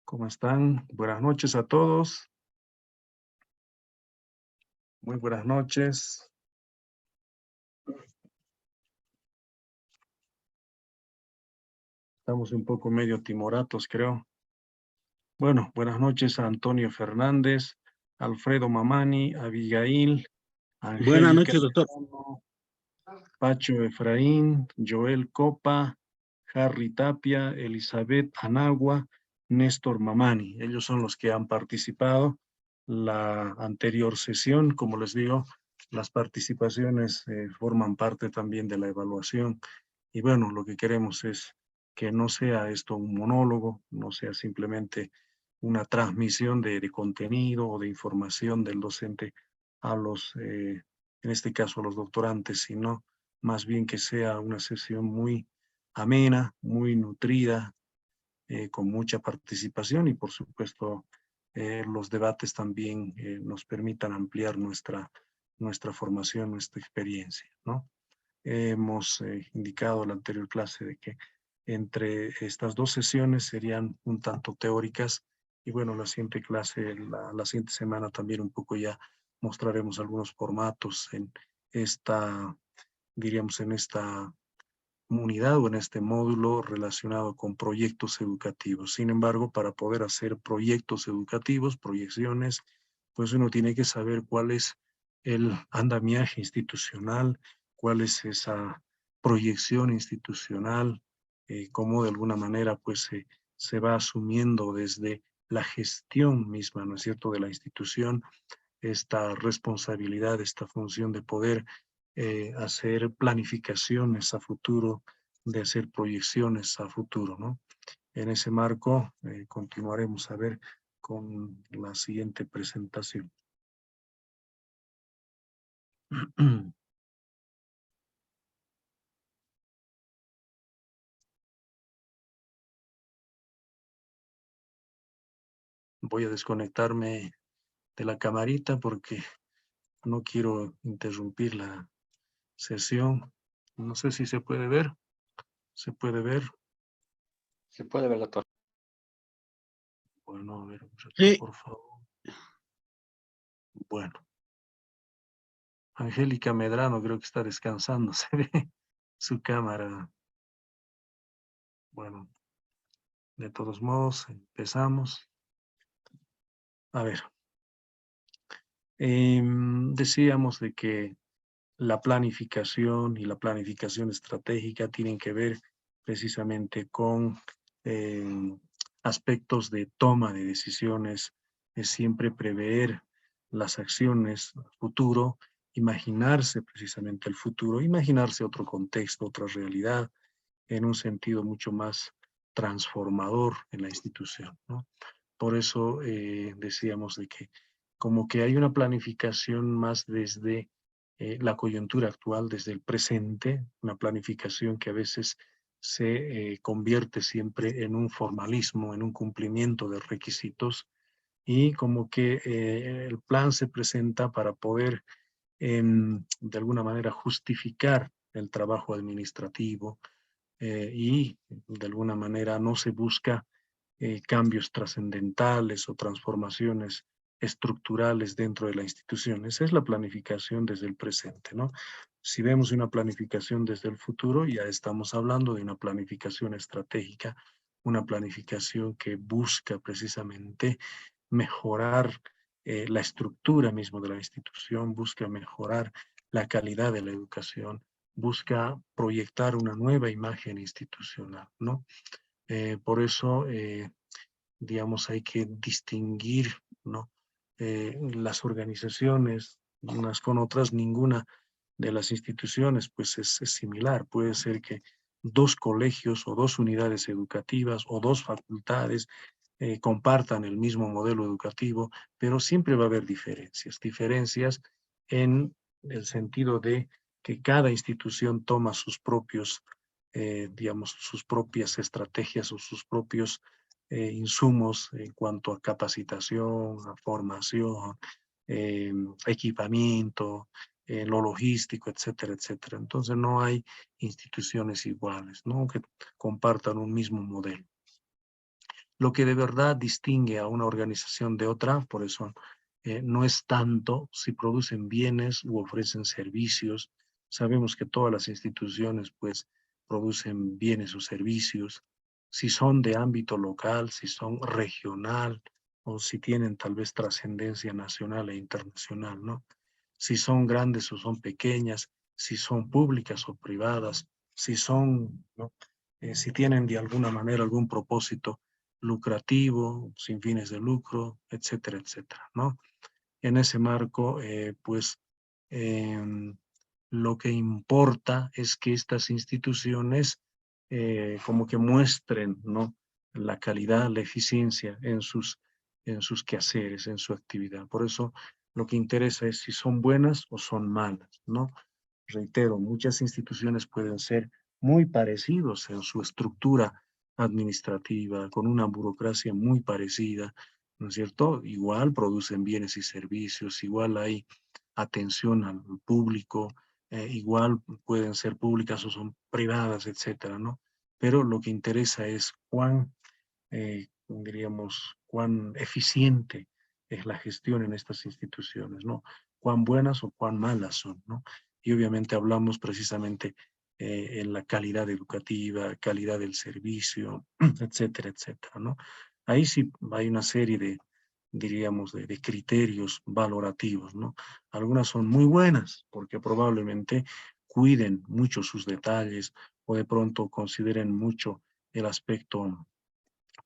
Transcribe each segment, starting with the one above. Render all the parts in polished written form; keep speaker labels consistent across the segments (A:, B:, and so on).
A: ¿Cómo están? Buenas noches a todos. Muy buenas noches. Estamos un poco medio timoratos, creo. Bueno, buenas noches a Antonio Fernández, Alfredo Mamani, Abigail,
B: Buenas
A: Angélica,
B: noches, doctor.
A: Pacho Efraín, Joel Copa, Harry Tapia, Elizabeth Anagua, Néstor Mamani. Ellos son los que han participado la anterior sesión. Como les digo, las participaciones forman parte también de la evaluación. Y bueno, lo que queremos es que no sea esto un monólogo, no sea simplemente una transmisión de contenido o de información del docente a los, en este caso, a los doctorantes, sino más bien que sea una sesión muy amena, muy nutrida, con mucha participación y por supuesto los debates también nos permitan ampliar nuestra formación, nuestra experiencia, ¿no? Hemos indicado en la anterior clase de que entre estas dos sesiones serían un tanto teóricas y bueno, la siguiente clase, la siguiente semana también un poco ya mostraremos algunos formatos en esta, diríamos, en esta unidad o en este módulo relacionado con proyectos educativos. Sin embargo, para poder hacer proyectos educativos, proyecciones, pues uno tiene que saber cuál es el andamiaje institucional, cuál es esa proyección institucional, cómo de alguna manera pues se va asumiendo desde la gestión misma, ¿no es cierto?, de la institución, esta responsabilidad, esta función de poder hacer planificaciones a futuro, de hacer proyecciones a futuro, ¿no? En ese marco continuaremos a ver con la siguiente presentación. Voy a desconectarme de la camarita porque no quiero interrumpir la sesión. No sé si se puede ver. ¿Se puede ver?
B: Se puede ver, doctor.
A: Bueno, a ver, un rato,
B: Sí.
A: por favor. Bueno. Angélica Medrano creo que está descansando, se ve su cámara. Bueno, de todos modos, empezamos. A ver, decíamos de que la planificación y la planificación estratégica tienen que ver precisamente con aspectos de toma de decisiones, es siempre prever las acciones futuro, imaginarse precisamente el futuro, imaginarse otro contexto, otra realidad, en un sentido mucho más transformador en la institución, ¿no? Por eso decíamos de que como que hay una planificación más desde la coyuntura actual, desde el presente, una planificación que a veces se convierte siempre en un formalismo, en un cumplimiento de requisitos y como que el plan se presenta para poder de alguna manera justificar el trabajo administrativo y de alguna manera no se busca cambios trascendentales o transformaciones estructurales dentro de la institución. Esa es la planificación desde el presente, ¿no? Si vemos una planificación desde el futuro, ya estamos hablando de una planificación estratégica, una planificación que busca precisamente mejorar la estructura misma de la institución, busca mejorar la calidad de la educación, busca proyectar una nueva imagen institucional, ¿no? Por eso, digamos, hay que distinguir, ¿no? Las organizaciones, unas con otras, ninguna de las instituciones, pues es similar. Puede ser que dos colegios o dos unidades educativas o dos facultades compartan el mismo modelo educativo, pero siempre va a haber diferencias en el sentido de que cada institución toma sus propios, digamos, sus propias estrategias o sus propios insumos en cuanto a capacitación, a formación, equipamiento, lo logístico, etcétera, etcétera. Entonces no hay instituciones iguales, ¿no? Que compartan un mismo modelo. Lo que de verdad distingue a una organización de otra, por eso no es tanto si producen bienes u ofrecen servicios. Sabemos que todas las instituciones pues producen bienes o servicios, si son de ámbito local, si son regional o si tienen tal vez trascendencia nacional e internacional, ¿no? Si son grandes o son pequeñas, si son públicas o privadas, si son, ¿no? Si tienen de alguna manera algún propósito lucrativo, sin fines de lucro, etcétera, etcétera, ¿no? En ese marco, pues, lo que importa es que estas instituciones como que muestren, ¿no? La calidad, la eficiencia en sus quehaceres, en su actividad. Por eso lo que interesa es si son buenas o son malas, ¿no? Reitero, muchas instituciones pueden ser muy parecidos en su estructura administrativa, con una burocracia muy parecida, ¿no es cierto? Igual producen bienes y servicios, igual hay atención al público, igual pueden ser públicas o son privadas, etcétera, ¿no? Pero lo que interesa es diríamos, cuán eficiente es la gestión en estas instituciones, ¿no? Cuán buenas o cuán malas son, ¿no? Y obviamente hablamos precisamente en la calidad educativa, calidad del servicio, etcétera, etcétera, ¿no? Ahí sí hay una serie de, diríamos, de criterios valorativos, ¿no? Algunas son muy buenas porque probablemente cuiden mucho sus detalles o de pronto consideren mucho el aspecto,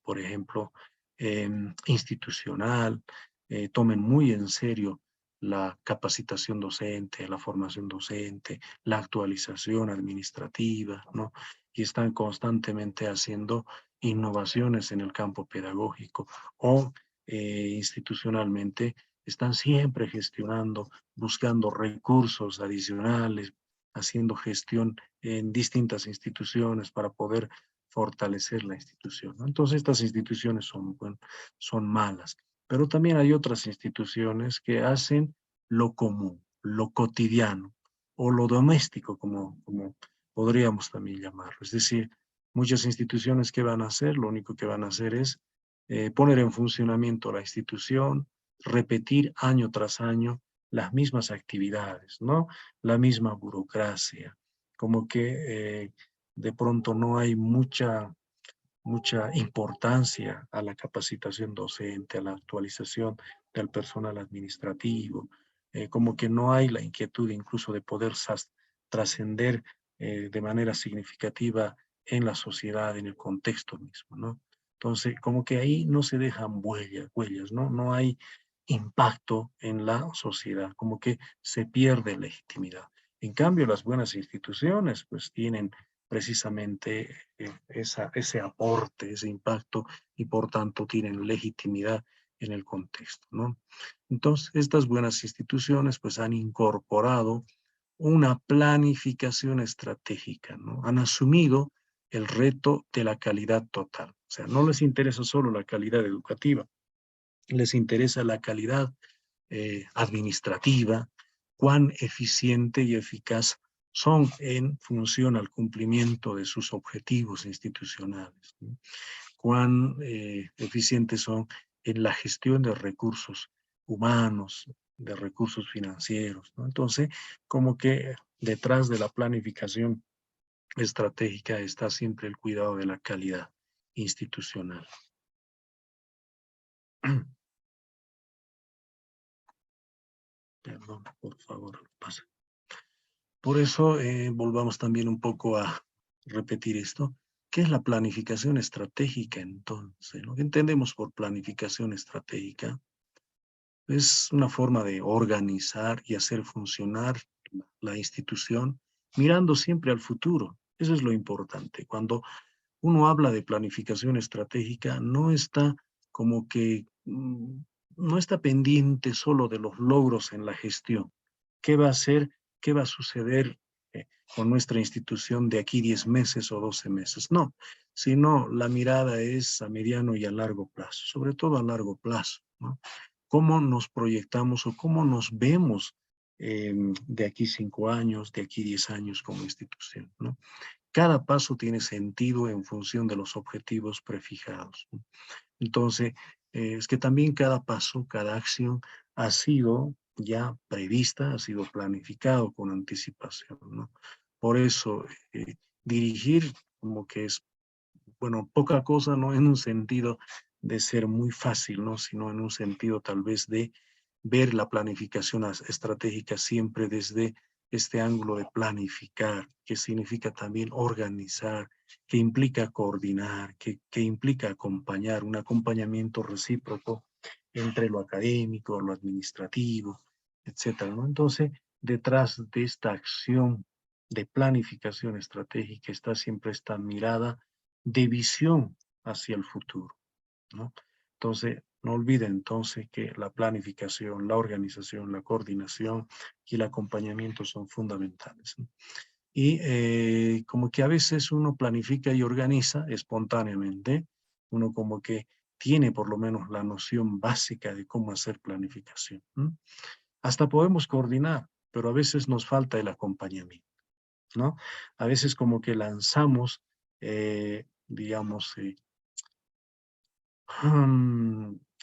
A: por ejemplo, institucional, tomen muy en serio la capacitación docente, la formación docente, la actualización administrativa, ¿no? Y están constantemente haciendo innovaciones en el campo pedagógico o institucionalmente están siempre gestionando, buscando recursos adicionales, haciendo gestión en distintas instituciones para poder fortalecer la institución, ¿no? Entonces estas instituciones son malas, pero también hay otras instituciones que hacen lo común, lo cotidiano o lo doméstico, como podríamos también llamarlo. Es decir, muchas instituciones que van a hacer, lo único que van a hacer es poner en funcionamiento la institución, repetir año tras año las mismas actividades, ¿no? La misma burocracia, como que de pronto no hay mucha importancia a la capacitación docente, a la actualización del personal administrativo, como que no hay la inquietud incluso de poder trascender de manera significativa en la sociedad, en el contexto mismo, ¿no? Entonces, como que ahí no se dejan huellas, ¿no? No hay impacto en la sociedad, como que se pierde legitimidad. En cambio, las buenas instituciones pues tienen precisamente ese aporte, ese impacto y por tanto tienen legitimidad en el contexto, ¿no? Entonces, estas buenas instituciones pues han incorporado una planificación estratégica, ¿no? Han asumido el reto de la calidad total. O sea, no les interesa solo la calidad educativa, les interesa la calidad administrativa, cuán eficiente y eficaz son en función al cumplimiento de sus objetivos institucionales, ¿no? Cuán eficientes son en la gestión de recursos humanos, de recursos financieros, ¿no? Entonces, como que detrás de la planificación estratégica está siempre el cuidado de la calidad institucional. Perdón, por favor, pasa. Por eso volvamos también un poco a repetir esto. ¿Qué es la planificación estratégica entonces? Lo que entendemos por planificación estratégica es una forma de organizar y hacer funcionar la institución mirando siempre al futuro. Eso es lo importante. Cuando uno habla de planificación estratégica, no está como que, no está pendiente solo de los logros en la gestión. ¿Qué va a hacer? ¿Qué va a suceder con nuestra institución de aquí 10 meses o 12 meses? No, sino la mirada es a mediano y a largo plazo, sobre todo a largo plazo, ¿no? cómo nos proyectamos o cómo nos vemos de aquí 5 años, de aquí 10 años como institución, ¿no? Cada paso tiene sentido en función de los objetivos prefijados, ¿no? Entonces, es que también cada paso, cada acción ha sido ya prevista, ha sido planificado con anticipación, ¿no? Por eso, dirigir como que es, bueno, poca cosa, no en un sentido de ser muy fácil, ¿no? Sino en un sentido tal vez de ver la planificación estratégica siempre desde este ángulo de planificar, que significa también organizar, que implica coordinar, que implica acompañar, un acompañamiento recíproco entre lo académico, lo administrativo, etcétera, ¿no? Entonces, detrás de esta acción de planificación estratégica está siempre esta mirada de visión hacia el futuro, ¿no? Entonces, no olviden entonces que la planificación, la organización, la coordinación y el acompañamiento son fundamentales, ¿no? Y como que a veces uno planifica y organiza espontáneamente, uno como que tiene por lo menos la noción básica de cómo hacer planificación, ¿no? Hasta podemos coordinar, pero a veces nos falta el acompañamiento, ¿no? A veces como que lanzamos, digamos,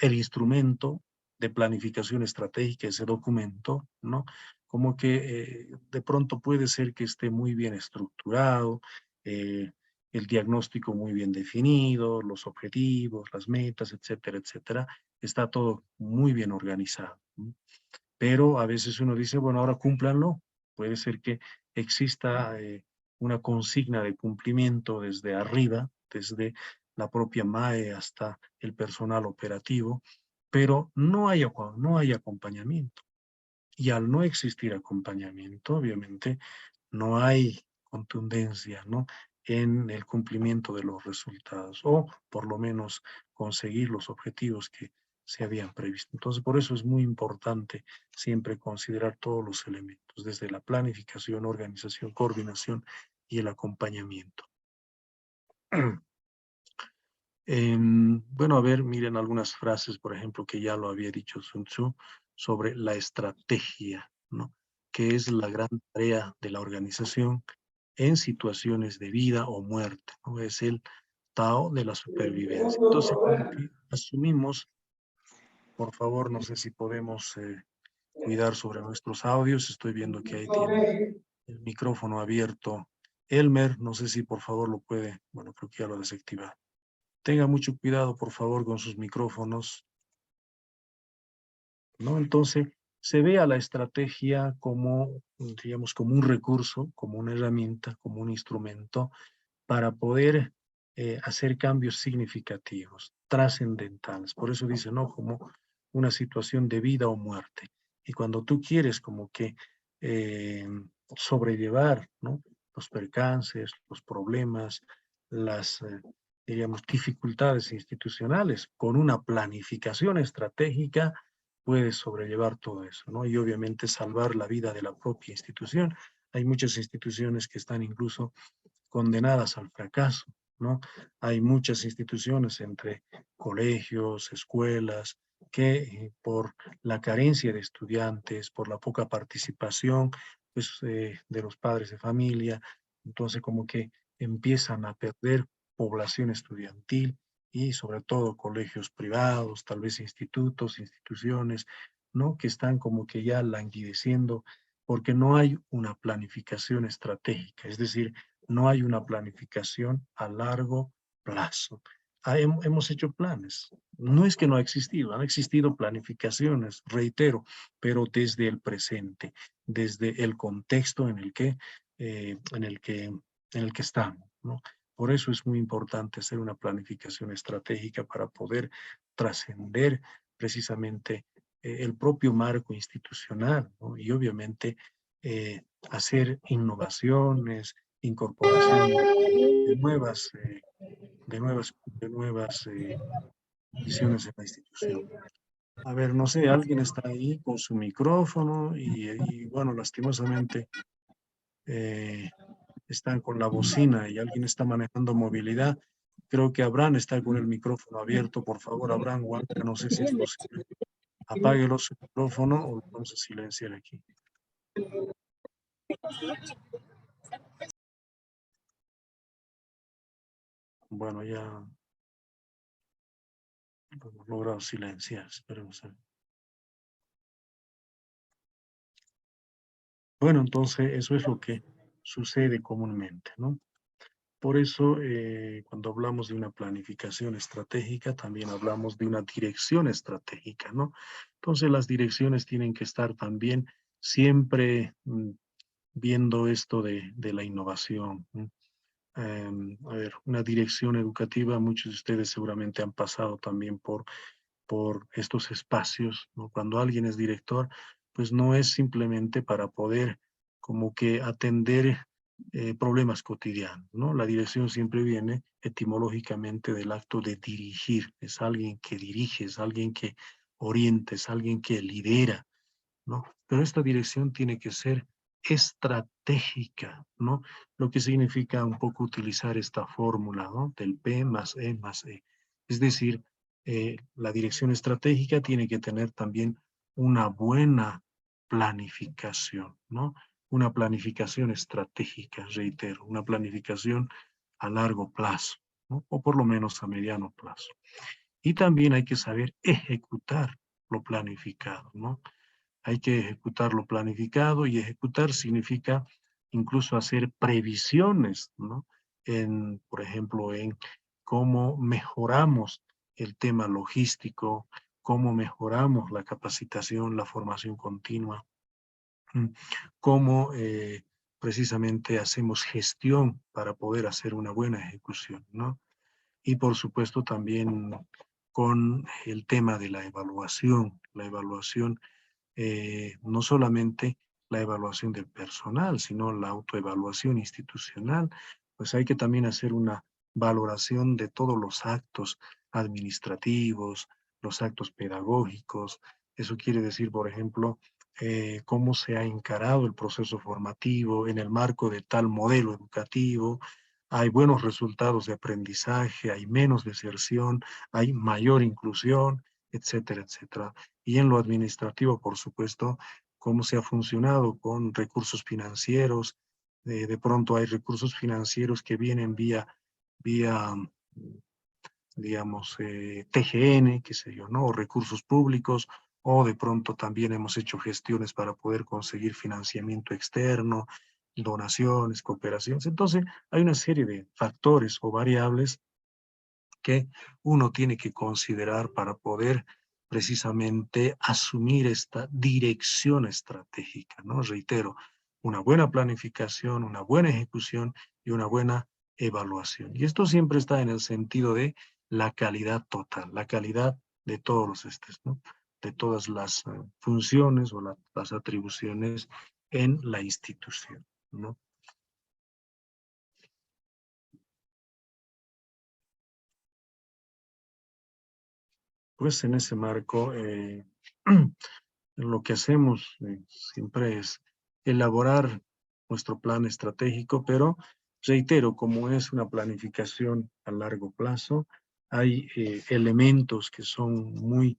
A: el instrumento de planificación estratégica, ese documento, ¿no? Como que de pronto puede ser que esté muy bien estructurado, el diagnóstico muy bien definido, los objetivos, las metas, etcétera, etcétera. Está todo muy bien organizado, ¿no? Pero a veces uno dice, bueno, ahora cúmplanlo. Puede ser que exista una consigna de cumplimiento desde arriba, desde la propia MAE hasta el personal operativo, pero no hay acompañamiento. Y al no existir acompañamiento, obviamente, no hay contundencia, ¿no? En el cumplimiento de los resultados, o por lo menos conseguir los objetivos que se habían previsto. Entonces, por eso es muy importante siempre considerar todos los elementos, desde la planificación, organización, coordinación y el acompañamiento. Bueno, a ver, miren algunas frases, por ejemplo, que ya lo había dicho Sun Tzu, sobre la estrategia, ¿no? Que es la gran tarea de la organización en situaciones de vida o muerte, ¿no? Es el Tao de la supervivencia. Entonces, como que asumimos, por favor, no sé si podemos cuidar sobre nuestros audios. Estoy viendo que ahí tiene el micrófono abierto. Elmer, no sé si por favor lo puede, bueno, creo que ya lo desactiva. Tenga mucho cuidado, por favor, con sus micrófonos, ¿no? Entonces, se ve a la estrategia como, digamos, como un recurso, como una herramienta, como un instrumento para poder hacer cambios significativos, trascendentales. Por eso dice, ¿no? Como una situación de vida o muerte. Y cuando tú quieres como que eh, sobrellevar, ¿no? Los percances, los problemas, las, diríamos, dificultades institucionales, con una planificación estratégica, puedes sobrellevar todo eso, ¿no? Y obviamente salvar la vida de la propia institución. Hay muchas instituciones que están incluso condenadas al fracaso, ¿no? Hay muchas instituciones entre colegios, escuelas, que por la carencia de estudiantes, por la poca participación pues, de los padres de familia, entonces como que empiezan a perder población estudiantil y sobre todo colegios privados, tal vez institutos, instituciones, ¿no? Que están como que ya languideciendo porque no hay una planificación estratégica, es decir, no hay una planificación a largo plazo. Hemos hecho planes. No es que no ha existido, han existido planificaciones, reitero, pero desde el presente, desde el contexto en el que estamos, ¿no? Por eso es muy importante hacer una planificación estratégica para poder trascender precisamente el propio marco institucional, ¿no? Y obviamente hacer innovaciones, incorporación de nuevas visiones en la institución. A ver, no sé, alguien está ahí con su micrófono y bueno, lastimosamente eh, están con la bocina y alguien está manejando movilidad. Creo que Abraham está con el micrófono abierto. Por favor, Abraham, Juanca, no sé si es posible. Apáguelo su micrófono o vamos a silenciar aquí. Bueno, ya hemos logrado silenciar. Esperemos a ver. Bueno, entonces eso es lo que sucede comúnmente, ¿no? Por eso, cuando hablamos de una planificación estratégica, también hablamos de una dirección estratégica, ¿no? Entonces, las direcciones tienen que estar también siempre viendo esto de la innovación, ¿no? A ver, una dirección educativa, muchos de ustedes seguramente han pasado también por estos espacios, ¿no? Cuando alguien es director, pues no es simplemente para poder como que atender problemas cotidianos, ¿no? La dirección siempre viene etimológicamente del acto de dirigir, es alguien que dirige, es alguien que orienta, es alguien que lidera, ¿no? Pero esta dirección tiene que ser estratégica, ¿no? Lo que significa un poco utilizar esta fórmula, ¿no? Del P más E más E. Es decir, la dirección estratégica tiene que tener también una buena planificación, ¿no? Una planificación estratégica, reitero, una planificación a largo plazo, ¿no? O por lo menos a mediano plazo. Y también hay que saber ejecutar lo planificado, ¿no? Hay que ejecutar lo planificado y ejecutar significa incluso hacer previsiones, ¿no? Por ejemplo, en cómo mejoramos el tema logístico, cómo mejoramos la capacitación, la formación continua, cómo precisamente hacemos gestión para poder hacer una buena ejecución, ¿no? Y por supuesto también con el tema de la evaluación no solamente la evaluación del personal, sino la autoevaluación institucional, pues hay que también hacer una valoración de todos los actos administrativos, los actos pedagógicos. Eso quiere decir, por ejemplo, cómo se ha encarado el proceso formativo en el marco de tal modelo educativo. Hay buenos resultados de aprendizaje, hay menos deserción, hay mayor inclusión, etcétera, etcétera. Y en lo administrativo, por supuesto, cómo se ha funcionado con recursos financieros. De pronto hay recursos financieros que vienen vía digamos, TGN, qué sé yo, ¿no? O recursos públicos, o de pronto también hemos hecho gestiones para poder conseguir financiamiento externo, donaciones, cooperaciones. Entonces, hay una serie de factores o variables que uno tiene que considerar para poder precisamente asumir esta dirección estratégica, ¿no? Reitero, una buena planificación, una buena ejecución y una buena evaluación. Y esto siempre está en el sentido de la calidad total, la calidad de todos los ¿no? De todas las funciones o las atribuciones en la institución, ¿no? Pues en ese marco, lo que hacemos siempre es elaborar nuestro plan estratégico, pero reitero, como es una planificación a largo plazo, hay elementos que son muy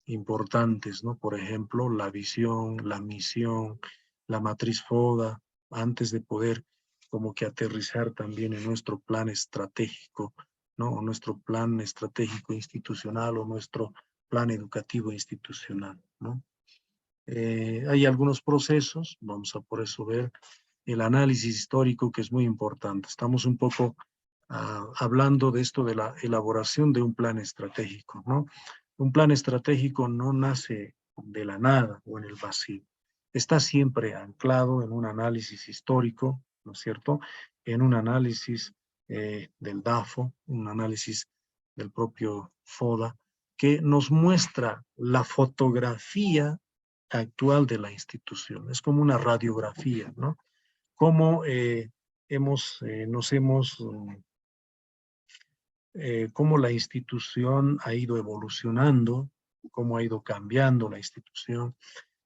A: importantes, ¿no? Por ejemplo, la visión, la misión, la matriz FODA, antes de poder como que aterrizar también en nuestro plan estratégico, ¿no? O nuestro plan estratégico institucional o nuestro plan educativo institucional, ¿no? Hay algunos procesos, vamos a por eso ver el análisis histórico que es muy importante. Estamos un poco hablando de esto de la elaboración de un plan estratégico, ¿no? Un plan estratégico no nace de la nada o en el vacío. Está siempre anclado en un análisis histórico, ¿no es cierto? En un análisis del DAFO, un análisis del propio FODA, que nos muestra la fotografía actual de la institución. Es como una radiografía, ¿no? Cómo cómo la institución ha ido evolucionando, cómo ha ido cambiando la institución,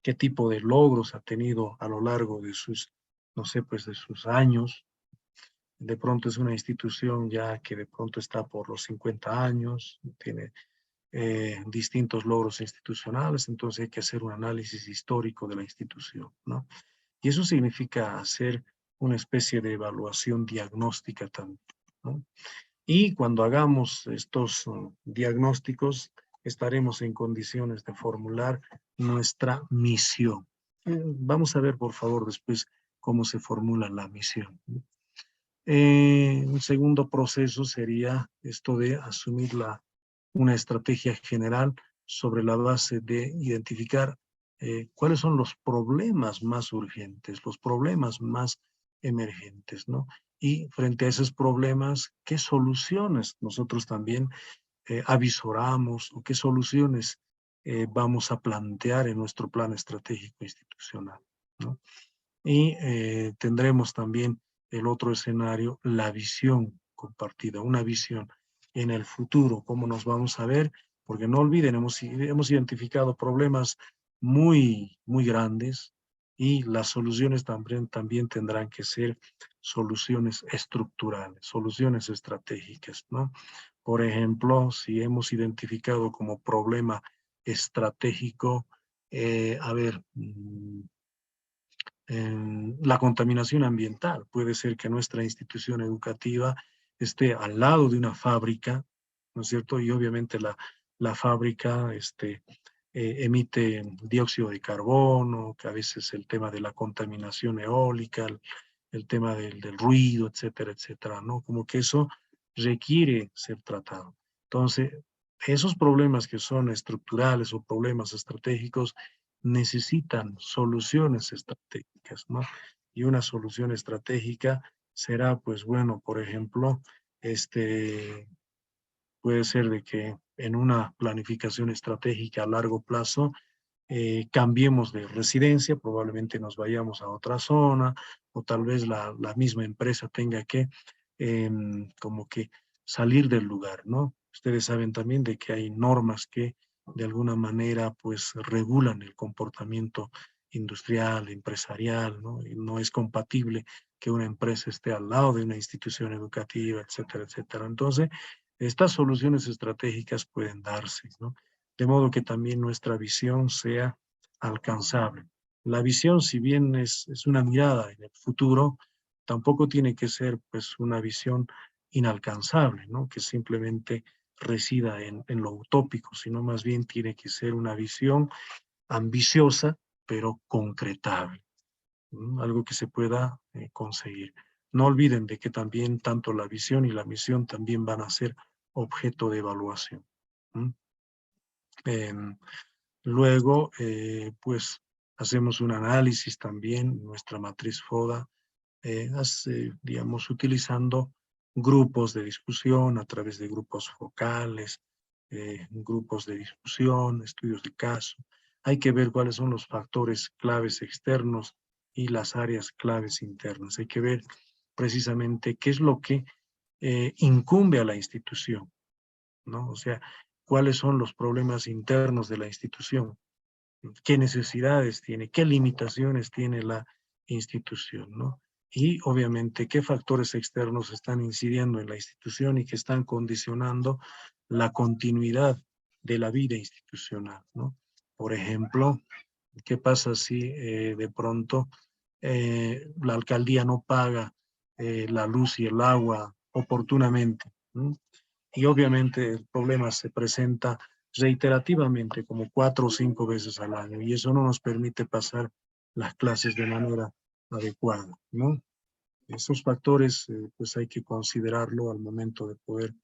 A: qué tipo de logros ha tenido a lo largo de sus, no sé, pues de sus años. De pronto es una institución ya que de pronto está por los 50 años, tiene distintos logros institucionales, entonces hay que hacer un análisis histórico de la institución, ¿no? Y eso significa hacer una especie de evaluación diagnóstica también, ¿no? Y cuando hagamos estos diagnósticos, estaremos en condiciones de formular nuestra misión. Vamos a ver, por favor, después cómo se formula la misión. Un segundo proceso sería esto de asumir una estrategia general sobre la base de identificar cuáles son los problemas más urgentes, los problemas más emergentes, ¿no? Y frente a esos problemas, ¿qué soluciones nosotros también avisoramos o qué soluciones vamos a plantear en nuestro plan estratégico institucional, ¿no? Y tendremos también el otro escenario, la visión compartida, una visión en el futuro, cómo nos vamos a ver, porque no olviden, hemos identificado problemas muy grandes y las soluciones también tendrán que ser soluciones estructurales, soluciones estratégicas, ¿no? Por ejemplo, si hemos identificado como problema estratégico, a ver, la contaminación ambiental. Puede ser que nuestra institución educativa esté al lado de una fábrica, ¿no es cierto? Y obviamente la fábrica emite dióxido de carbono, que a veces el tema de la contaminación eólica, el tema del ruido, etcétera, etcétera, ¿no? Como que eso requiere ser tratado. Entonces, esos problemas que son estructurales o problemas estratégicos necesitan soluciones estratégicas, ¿no? Y una solución estratégica será, pues bueno, por ejemplo, puede ser de que en una planificación estratégica a largo plazo cambiemos de residencia, probablemente nos vayamos a otra zona o tal vez la misma empresa tenga que como que salir del lugar, ¿no? Ustedes saben también de que hay normas que de alguna manera pues regulan el comportamiento industrial, empresarial, ¿no? Y no es compatible que una empresa esté al lado de una institución educativa, etcétera, etcétera. Entonces, estas soluciones estratégicas pueden darse, ¿no? De modo que también nuestra visión sea alcanzable. La visión, si bien es una mirada en el futuro, tampoco tiene que ser pues una visión inalcanzable, ¿no? Que simplemente resida en lo utópico, sino más bien tiene que ser una visión ambiciosa, pero concretable, ¿no? Algo que se pueda conseguir. No olviden de que también tanto la visión y la misión también van a ser objeto de evaluación. Luego, pues, hacemos un análisis también, nuestra matriz FODA, digamos, utilizando grupos de discusión a través de grupos focales, grupos de discusión, estudios de caso. Hay que ver cuáles son los factores claves externos y las áreas claves internas. Hay que ver precisamente qué es lo que incumbe a la institución, ¿no? O sea, cuáles son los problemas internos de la institución, qué necesidades tiene, qué limitaciones tiene la institución, ¿no? Y obviamente qué factores externos están incidiendo en la institución y que están condicionando la continuidad de la vida institucional, ¿no? Por ejemplo, ¿qué pasa si de pronto la alcaldía no paga la luz y el agua oportunamente, ¿no? Y obviamente el problema se presenta reiterativamente, como 4 o 5 veces al año, y eso no nos permite pasar las clases de manera adecuada, ¿no? Esos factores, pues hay que considerarlo al momento de poder.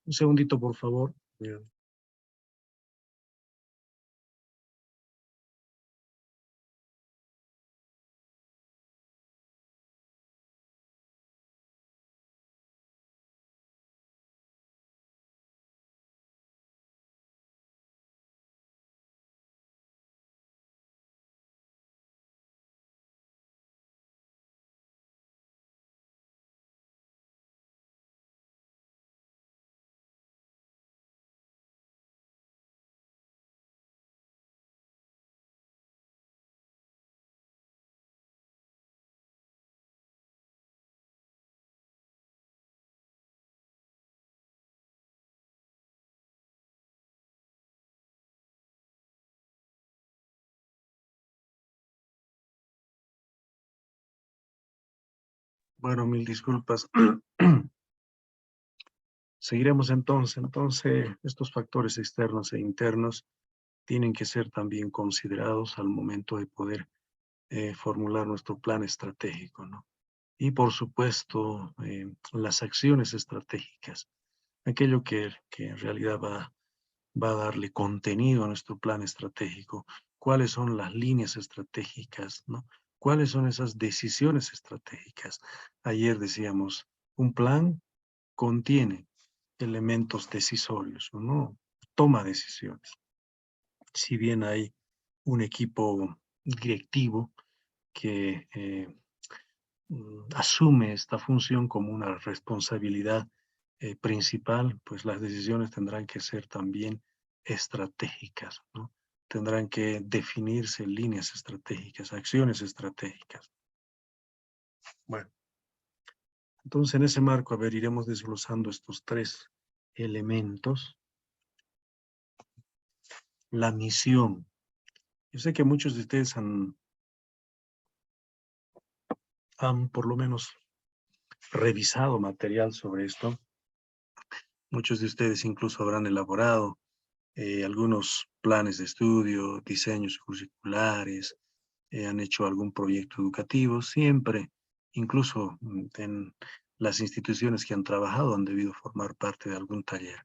A: Un segundito, por favor. Bueno, mil disculpas. Seguiremos entonces. Entonces, estos factores externos e internos tienen que ser también considerados al momento de poder formular nuestro plan estratégico, ¿no? Y por supuesto, las acciones estratégicas, aquello que en realidad va a darle contenido a nuestro plan estratégico, cuáles son las líneas estratégicas, ¿no? ¿Cuáles son esas decisiones estratégicas? Ayer decíamos, un plan contiene elementos decisorios, ¿no? Toma decisiones. Si bien hay un equipo directivo que asume esta función como una responsabilidad principal, pues las decisiones tendrán que ser también estratégicas, ¿no? Tendrán que definirse líneas estratégicas, acciones estratégicas. Bueno, entonces en ese marco, a ver, iremos desglosando estos tres elementos. La misión. Yo sé que muchos de ustedes han por lo menos revisado material sobre esto. Muchos de ustedes incluso habrán elaborado algunos planes de estudio, diseños curriculares, han hecho algún proyecto educativo, siempre, incluso en las instituciones que han trabajado han debido formar parte de algún taller.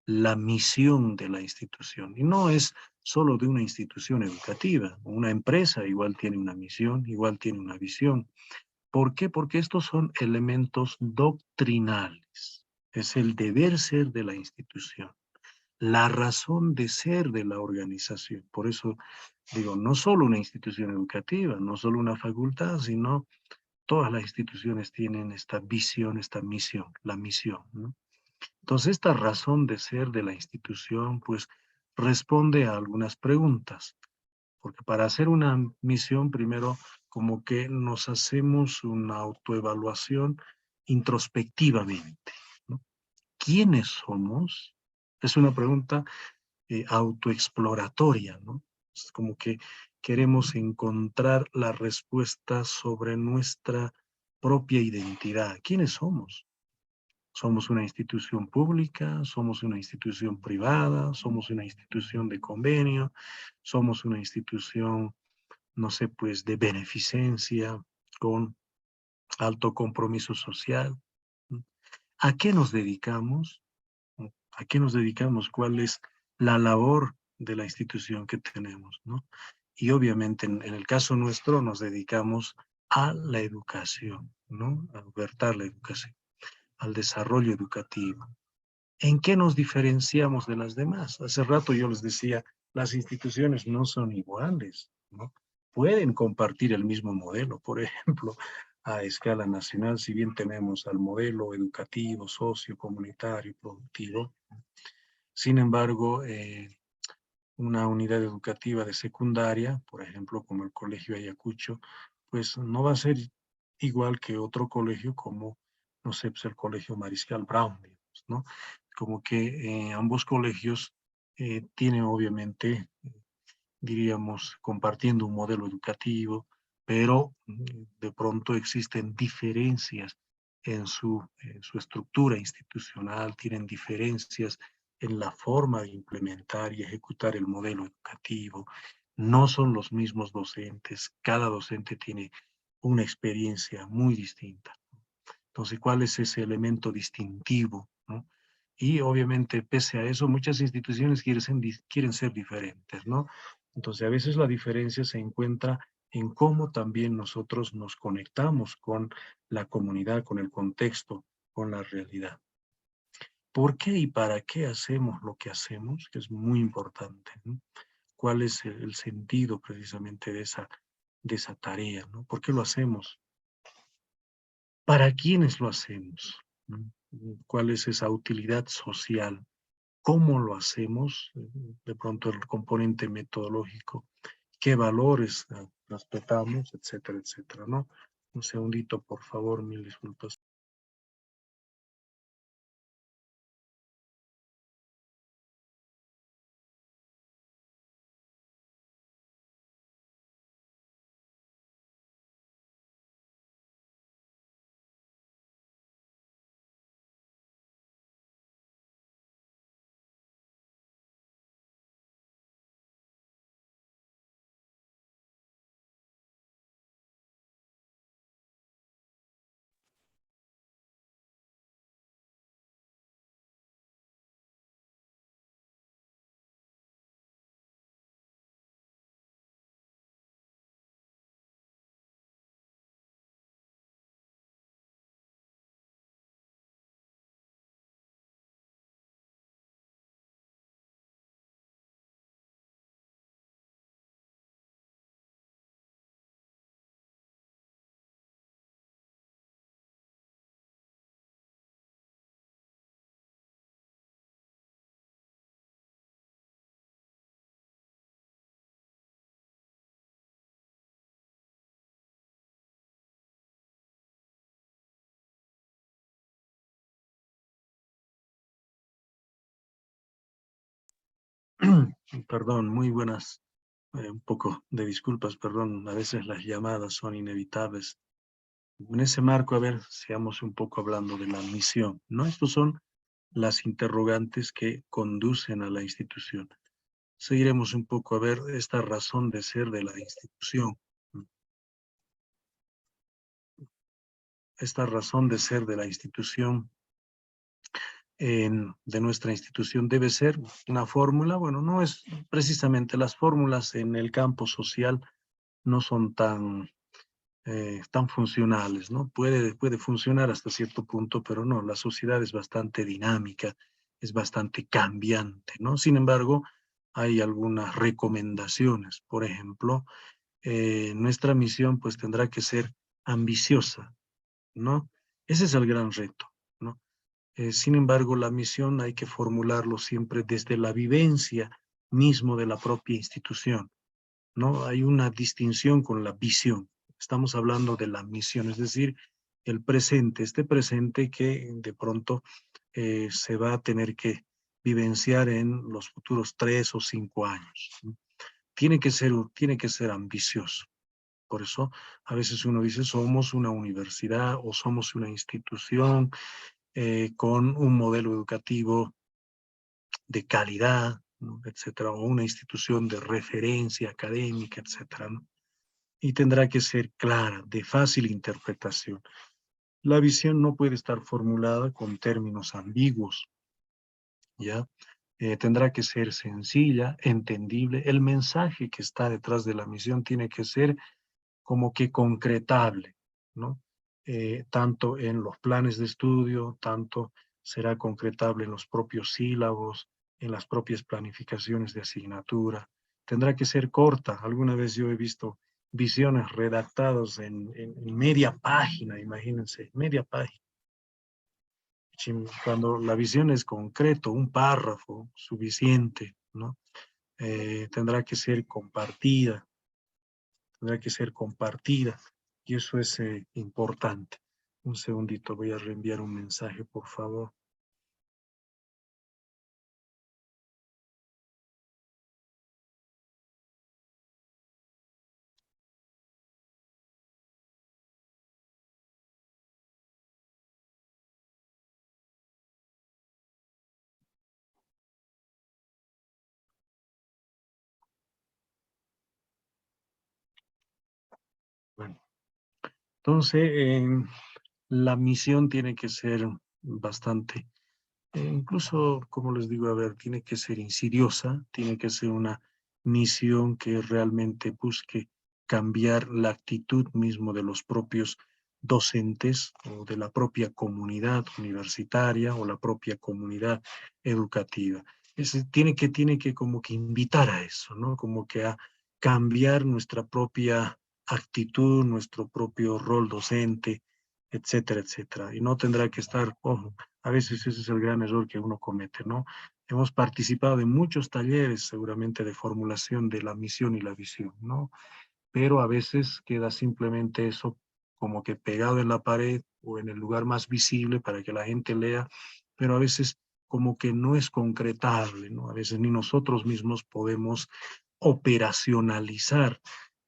A: La misión de la institución, y no es solo de una institución educativa, una empresa igual tiene una misión, igual tiene una visión. ¿Por qué? Porque estos son elementos doctrinales, es el deber ser de la institución, la razón de ser de la organización. Por eso digo, no solo una institución educativa, no solo una facultad, sino todas las instituciones tienen esta visión, esta misión, la misión, ¿no? Entonces, esta razón de ser de la institución, pues, responde a algunas preguntas, porque para hacer una misión, primero, como que nos hacemos una autoevaluación introspectivamente, ¿no? ¿Quiénes somos? Es una pregunta autoexploratoria, ¿no? Es como que queremos encontrar la respuesta sobre nuestra propia identidad. ¿Quiénes somos? ¿Somos una institución pública? ¿Somos una institución privada? ¿Somos una institución de convenio? ¿Somos una institución, no sé, pues de beneficencia con alto compromiso social? ¿A qué nos dedicamos? ¿A qué nos dedicamos? ¿Cuál es la labor de la institución que tenemos, ¿no? Y obviamente en el caso nuestro nos dedicamos a la educación, ¿no? A ofertar la educación, al desarrollo educativo. ¿En qué nos diferenciamos de las demás? Hace rato yo les decía, las instituciones no son iguales, ¿no? Pueden compartir el mismo modelo, por ejemplo, a escala nacional, si bien tenemos al modelo educativo, socio, comunitario, productivo. Sin embargo, una unidad educativa de secundaria, por ejemplo, como el Colegio Ayacucho, pues no va a ser igual que otro colegio como, no sé, pues el Colegio Mariscal Brown, digamos, ¿no? Como que ambos colegios tienen obviamente, diríamos, compartiendo un modelo educativo, pero de pronto existen diferencias en su estructura institucional, tienen diferencias en la forma de implementar y ejecutar el modelo educativo. No son los mismos docentes, cada docente tiene una experiencia muy distinta. Entonces, ¿cuál es ese elemento distintivo, ¿no? Y obviamente, pese a eso, muchas instituciones quieren ser diferentes, ¿no? Entonces, a veces la diferencia se encuentra en cómo también nosotros nos conectamos con la comunidad, con el contexto, con la realidad. ¿Por qué y para qué hacemos lo que hacemos? Que es muy importante, ¿no? ¿Cuál es el sentido precisamente de esa tarea, ¿no? ¿Por qué lo hacemos? ¿Para quiénes lo hacemos? ¿No? ¿Cuál es esa utilidad social? ¿Cómo lo hacemos? De pronto el componente metodológico. ¿Qué valores respetamos? Etcétera, etcétera, ¿no? Un segundito, por favor, mil disculpas. Perdón, muy buenas. Un poco de disculpas, perdón. A veces las llamadas son inevitables. En ese marco, a ver, seamos un poco hablando de la misión, ¿no? Estos son las interrogantes que conducen a la institución. Seguiremos un poco a ver esta razón de ser de la institución. Esta razón de ser de la institución, de nuestra institución, debe ser una fórmula. Bueno, no es precisamente las fórmulas en el campo social no son tan funcionales, ¿no? Puede funcionar hasta cierto punto, pero no, la sociedad es bastante dinámica, es bastante cambiante, ¿no? Sin embargo, hay algunas recomendaciones. Por ejemplo, nuestra misión pues tendrá que ser ambiciosa, ¿no? Ese es el gran reto, ¿no? Sin embargo, la misión hay que formularlo siempre desde la vivencia mismo de la propia institución, ¿no? Hay una distinción con la visión. Estamos hablando de la misión, es decir, el presente, este presente que de pronto se va a tener que vivenciar en los futuros 3 o 5 años, ¿no? Tiene que ser ambicioso. Por eso a veces uno dice, somos una universidad o somos una institución con un modelo educativo de calidad, ¿no? Etcétera, o una institución de referencia académica, etcétera, ¿no? Y tendrá que ser clara, de fácil interpretación. La visión no puede estar formulada con términos ambiguos, ¿ya? Tendrá que ser sencilla, entendible. El mensaje que está detrás de la misión tiene que ser como que concretable, ¿no? Tanto en los planes de estudio, tanto será concretable en los propios sílabos, en las propias planificaciones de asignatura. Tendrá que ser corta. Alguna vez yo he visto visiones redactadas en media página, imagínense, media página. Cuando la visión es concreto, un párrafo suficiente, ¿no? Tendrá que ser compartida, y eso es importante. Un segundito, voy a reenviar un mensaje, por favor. Bueno, entonces, la misión tiene que ser bastante, incluso, como les digo, a ver, tiene que ser insidiosa, tiene que ser una misión que realmente busque cambiar la actitud mismo de los propios docentes o de la propia comunidad universitaria o la propia comunidad educativa. Tiene que como que invitar a eso, ¿no? Como que a cambiar nuestra propia actitud, nuestro propio rol docente, etcétera, etcétera. Y no tendrá que estar, ojo, a veces ese es el gran error que uno comete, ¿no? Hemos participado en muchos talleres, seguramente, de formulación de la misión y la visión, ¿no? Pero a veces queda simplemente eso como que pegado en la pared o en el lugar más visible para que la gente lea, pero a veces como que no es concretable, ¿no? A veces ni nosotros mismos podemos operacionalizar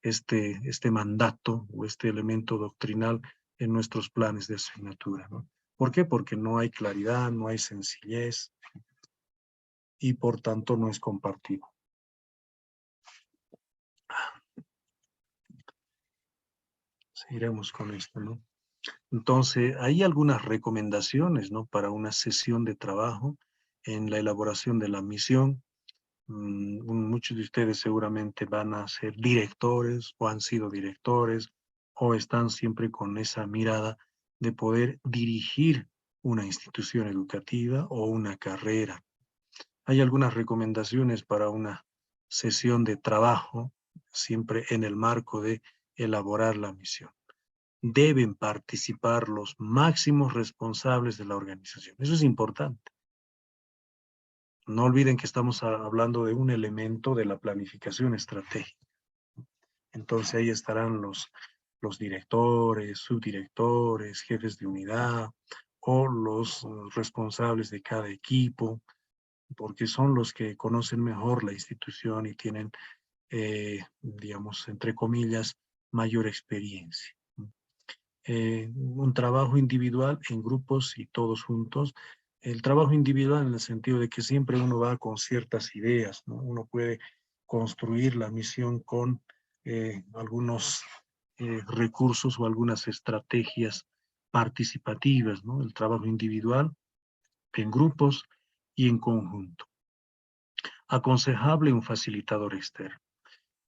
A: este mandato o este elemento doctrinal en nuestros planes de asignatura, ¿no? ¿Por qué? Porque no hay claridad, no hay sencillez y por tanto no es compartido. Seguiremos con esto, ¿no? Entonces, hay algunas recomendaciones, ¿no? Para una sesión de trabajo en la elaboración de la misión. Muchos de ustedes seguramente van a ser directores o han sido directores o están siempre con esa mirada de poder dirigir una institución educativa o una carrera. Hay algunas recomendaciones para una sesión de trabajo, siempre en el marco de elaborar la misión. Deben participar los máximos responsables de la organización. Eso es importante. No olviden que estamos hablando de un elemento de la planificación estratégica. Entonces ahí estarán los directores, subdirectores, jefes de unidad o los responsables de cada equipo, porque son los que conocen mejor la institución y tienen, digamos, entre comillas, mayor experiencia. Un trabajo individual en grupos y todos juntos. El trabajo individual en el sentido de que siempre uno va con ciertas ideas, ¿no? Uno puede construir la misión con algunos recursos o algunas estrategias participativas, ¿no? El trabajo individual en grupos y en conjunto. Aconsejable un facilitador externo.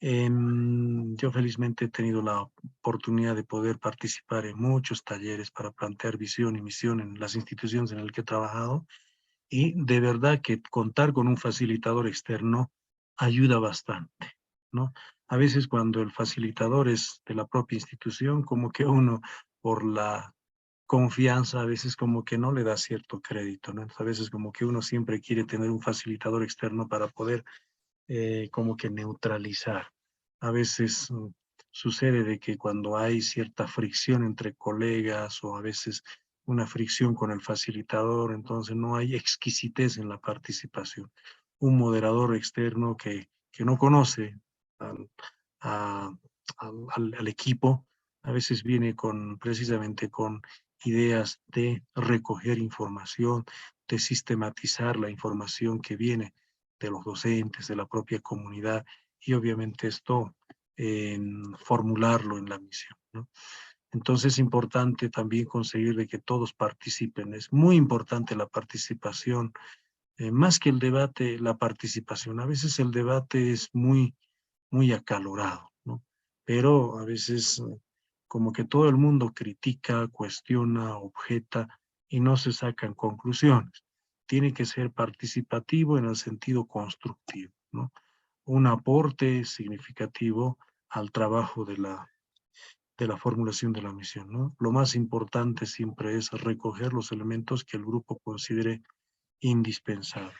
A: Yo felizmente he tenido la oportunidad de poder participar en muchos talleres para plantear visión y misión en las instituciones en las que he trabajado, y de verdad que contar con un facilitador externo ayuda bastante, ¿no? A veces cuando el facilitador es de la propia institución, como que uno por la confianza a veces como que no le da cierto crédito, ¿no? Entonces, a veces como que uno siempre quiere tener un facilitador externo para poder como que neutralizar. A veces sucede de que cuando hay cierta fricción entre colegas o a veces una fricción con el facilitador, entonces no hay exquisitez en la participación. Un moderador externo que no conoce al, a- al equipo, a veces viene con precisamente con ideas de recoger información, de sistematizar la información que viene de los docentes, de la propia comunidad, y obviamente esto formularlo en la misión, ¿no? Entonces es importante también conseguir de que todos participen. Es muy importante la participación, más que el debate, la participación. A veces el debate es muy acalorado, ¿no? Pero a veces como que todo el mundo critica, cuestiona, objeta y no se sacan conclusiones. Tiene que ser participativo en el sentido constructivo, ¿no? Un aporte significativo al trabajo de la formulación de la misión, ¿no? Lo más importante siempre es recoger los elementos que el grupo considere indispensables.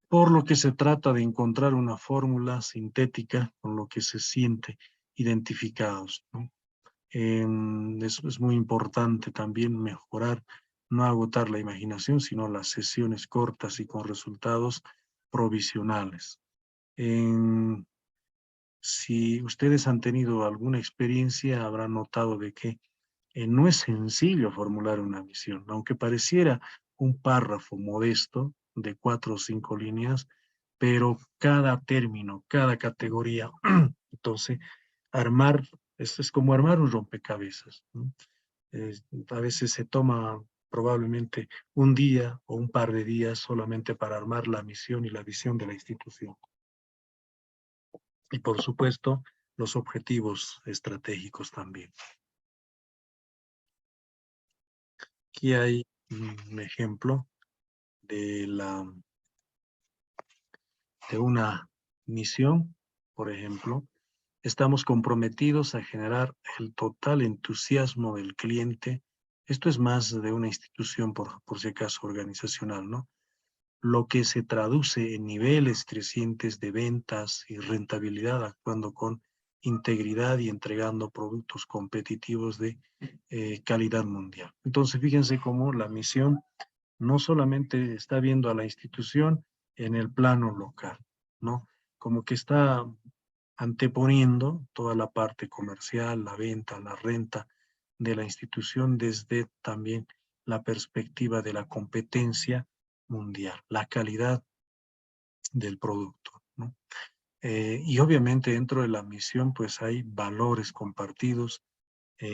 A: Por lo que se trata de encontrar una fórmula sintética con lo que se siente identificados, ¿no? Es muy importante también mejorar, no agotar la imaginación, sino las sesiones cortas y con resultados provisionales. Si ustedes han tenido alguna experiencia, habrán notado de que no es sencillo formular una misión, aunque pareciera un párrafo modesto de 4 o 5 líneas, pero cada término, cada categoría, entonces armar, esto es como armar un rompecabezas, ¿no? A veces se toma probablemente un día o un par de días solamente para armar la misión y la visión de la institución. Y por supuesto, los objetivos estratégicos también. Aquí hay un ejemplo de una misión, por ejemplo. Estamos comprometidos a generar el total entusiasmo del cliente. Esto es más de una institución, por si acaso, organizacional, ¿no? Lo que se traduce en niveles crecientes de ventas y rentabilidad, actuando con integridad y entregando productos competitivos de calidad mundial. Entonces, fíjense cómo la misión no solamente está viendo a la institución en el plano local, ¿no? Como que está anteponiendo toda la parte comercial, la venta, la renta de la institución desde también la perspectiva de la competencia mundial, la calidad del producto, ¿no? Y obviamente dentro de la misión pues hay valores compartidos,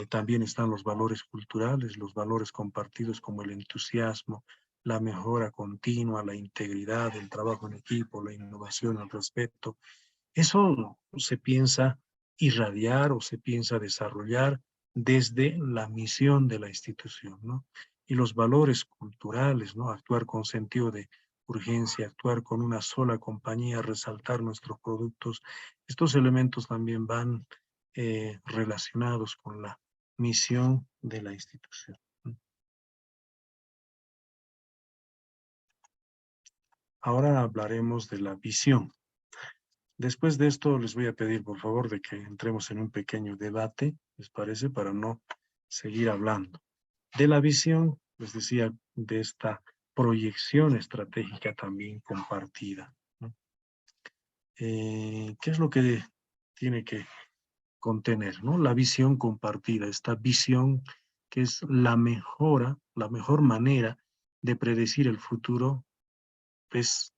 A: también están los valores culturales, los valores compartidos como el entusiasmo, la mejora continua, la integridad, el trabajo en equipo, la innovación, el respeto. Eso se piensa irradiar o se piensa desarrollar desde la misión de la institución, ¿no? Y los valores culturales, ¿no? Actuar con sentido de urgencia, actuar con una sola compañía, resaltar nuestros productos. Estos elementos también van relacionados con la misión de la institución, ¿no? Ahora hablaremos de la visión. Después de esto les voy a pedir por favor de que entremos en un pequeño debate, ¿les parece? Para no seguir hablando. De la visión les decía, de esta proyección estratégica también compartida, ¿no? ¿Qué es lo que tiene que contener, ¿no? La visión compartida, esta visión que es la mejor manera de predecir el futuro, es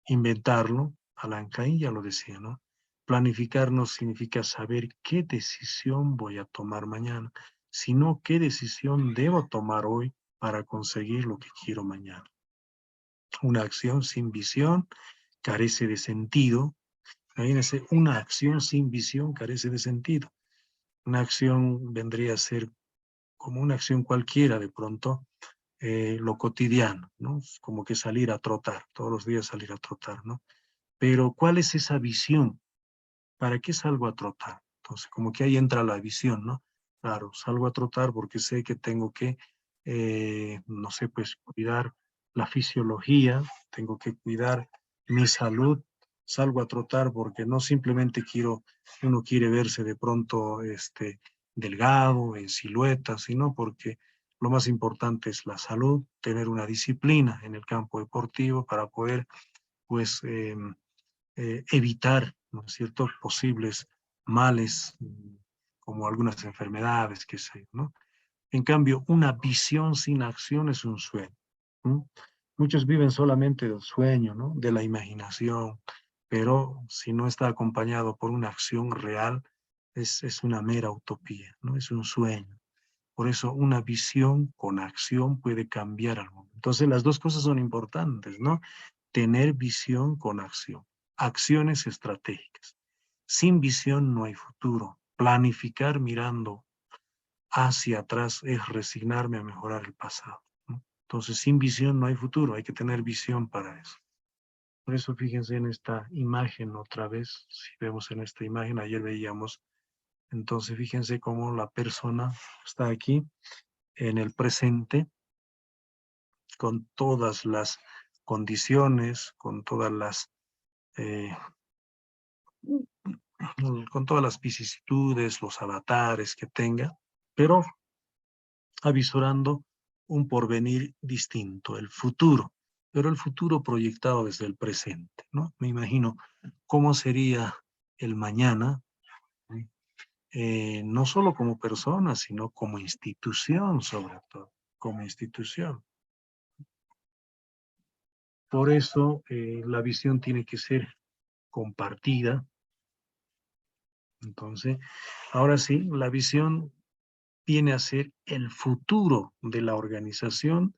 A: inventarlo. Alan Kay ya lo decía, ¿no? Planificar no significa saber qué decisión voy a tomar mañana, sino qué decisión debo tomar hoy para conseguir lo que quiero mañana. Una acción sin visión carece de sentido. Imagínense, una acción sin visión carece de sentido. Una acción vendría a ser como una acción cualquiera de pronto, lo cotidiano, ¿no? Como que salir a trotar, todos los días salir a trotar, ¿no? Pero ¿cuál es esa visión? ¿Para qué salgo a trotar? Entonces, como que ahí entra la visión, ¿no? Claro, salgo a trotar porque sé que tengo que, no sé, pues cuidar la fisiología, tengo que cuidar mi salud. Salgo a trotar porque no simplemente uno quiere verse de pronto delgado, en silueta, sino porque lo más importante es la salud, tener una disciplina en el campo deportivo para poder, pues, evitar, ¿no es cierto?, posibles males, como algunas enfermedades, qué sé, ¿no? En cambio, una visión sin acción es un sueño, ¿no? Muchos viven solamente del sueño, ¿no?, de la imaginación, pero si no está acompañado por una acción real, es una mera utopía, ¿no? Es un sueño. Por eso una visión con acción puede cambiar al mundo. Entonces las dos cosas son importantes, ¿no? Tener visión con acción, acciones estratégicas. Sin visión no hay futuro. Planificar mirando hacia atrás es resignarme a mejorar el pasado, ¿no? Entonces, sin visión no hay futuro, hay que tener visión para eso. Por eso fíjense en esta imagen otra vez, si vemos en esta imagen, ayer veíamos, entonces fíjense cómo la persona está aquí en el presente, con todas las condiciones, eh, con todas las vicisitudes, los avatares que tenga, pero avisorando un porvenir distinto, el futuro, pero el futuro proyectado desde el presente, ¿no? Me imagino cómo sería el mañana, no solo como persona, sino como institución, sobre todo, como institución. Por eso la visión tiene que ser compartida. Entonces, ahora sí, la visión viene a ser el futuro de la organización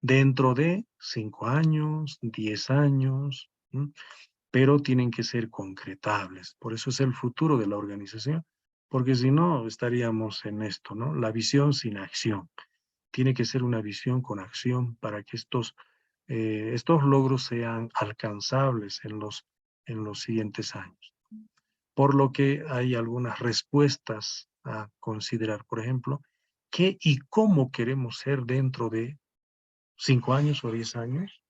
A: dentro de 5 años, 10 años, ¿m? Pero tienen que ser concretables. Por eso es el futuro de la organización, porque si no, estaríamos en esto, ¿no? La visión sin acción. Tiene que ser una visión con acción para que estos logros sean alcanzables en los siguientes años. Por lo que hay algunas respuestas a considerar, por ejemplo, qué y cómo queremos ser dentro de 5 años o 10 años,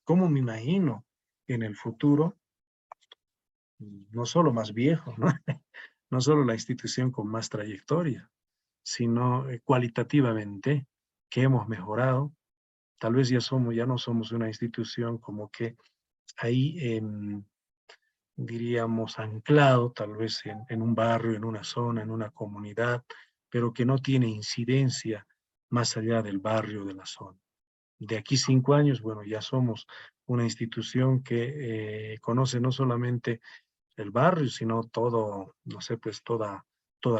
A: cómo me imagino en el futuro, no solo más viejo, ¿no? No solo la institución con más trayectoria, sino cualitativamente, que hemos mejorado. Tal vez ya no somos una institución como que ahí, diríamos, anclado tal vez en un barrio, en una zona, en una comunidad, pero que no tiene incidencia más allá del barrio, de la zona. De aquí 5 años, bueno, ya somos una institución que conoce no solamente el barrio, sino todo, no sé, pues toda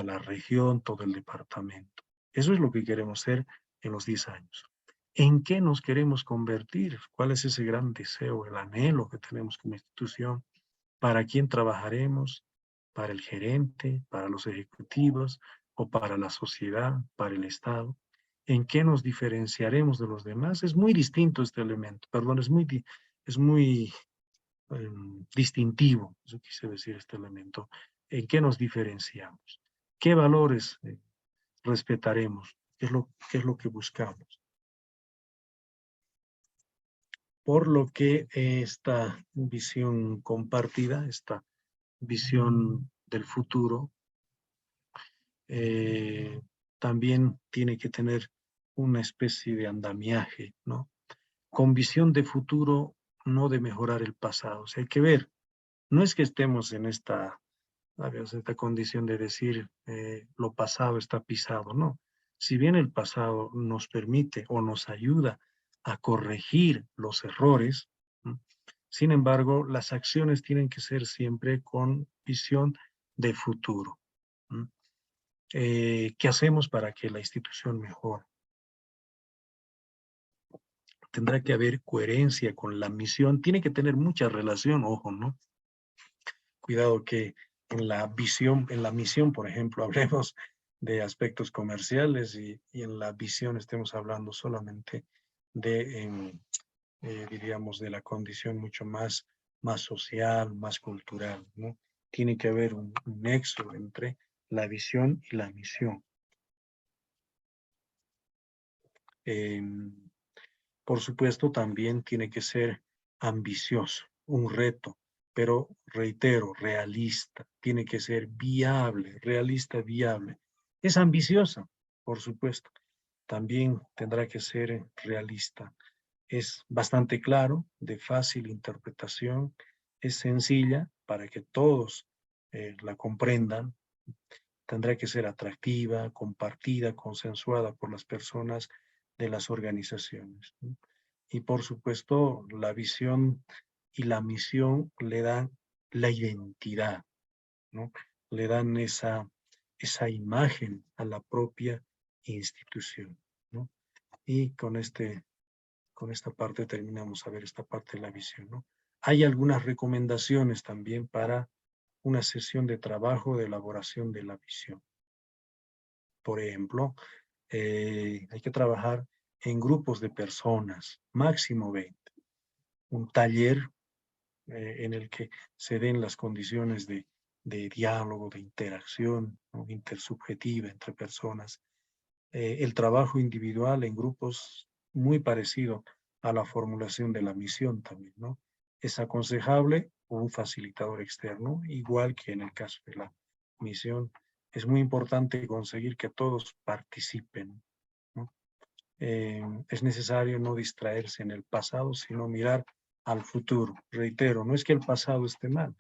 A: la región, todo el departamento. Eso es lo que queremos ser en los 10 años. ¿En qué nos queremos convertir? ¿Cuál es ese gran deseo, el anhelo que tenemos como institución? ¿Para quién trabajaremos? ¿Para el gerente, para los ejecutivos o para la sociedad, para el Estado? ¿En qué nos diferenciaremos de los demás? Es muy distinto este elemento, perdón, es muy distintivo, eso quise decir, este elemento. ¿En qué nos diferenciamos? ¿Qué valores respetaremos? Qué es lo que buscamos? Por lo que esta visión compartida, esta visión del futuro, también tiene que tener una especie de andamiaje, ¿no? Con visión de futuro, no de mejorar el pasado. O sea, hay que ver, no es que estemos en esta, ¿sabes?, esta condición de decir lo pasado está pisado, no. Si bien el pasado nos permite o nos ayuda a corregir los errores, ¿no? Sin embargo, las acciones tienen que ser siempre con visión de futuro, ¿no? ¿Qué hacemos para que la institución mejore? Tendrá que haber coherencia con la misión, tiene que tener mucha relación, ojo, ¿no? Cuidado que en la visión, en la misión, por ejemplo, hablemos de aspectos comerciales y en la visión estemos hablando solamente de, diríamos, de la condición mucho más social, más cultural, ¿no? Tiene que haber un nexo entre la visión y la misión. Por supuesto, también tiene que ser ambicioso, un reto, pero reitero, realista, tiene que ser viable, realista, viable. Es ambiciosa, por supuesto, también tendrá que ser realista. Es bastante claro, de fácil interpretación, es sencilla para que todos la comprendan. Tendrá que ser atractiva, compartida, consensuada por las personas de las organizaciones, ¿no? Y por supuesto, la visión y la misión le dan la identidad, ¿no? Le dan esa imagen a la propia institución, ¿no? Y con esta parte terminamos a ver esta parte de la visión, ¿no? Hay algunas recomendaciones también para una sesión de trabajo de elaboración de la visión. Por ejemplo, hay que trabajar en grupos de personas, máximo 20. Un taller en el que se den las condiciones de diálogo, de interacción, ¿no?, intersubjetiva entre personas. El trabajo individual en grupos muy parecido a la formulación de la misión también, ¿no? Es aconsejable un facilitador externo, igual que en el caso de la misión. Es muy importante conseguir que todos participen, ¿no? Es necesario no distraerse en el pasado, sino mirar al futuro. Reitero, no es que el pasado esté mal.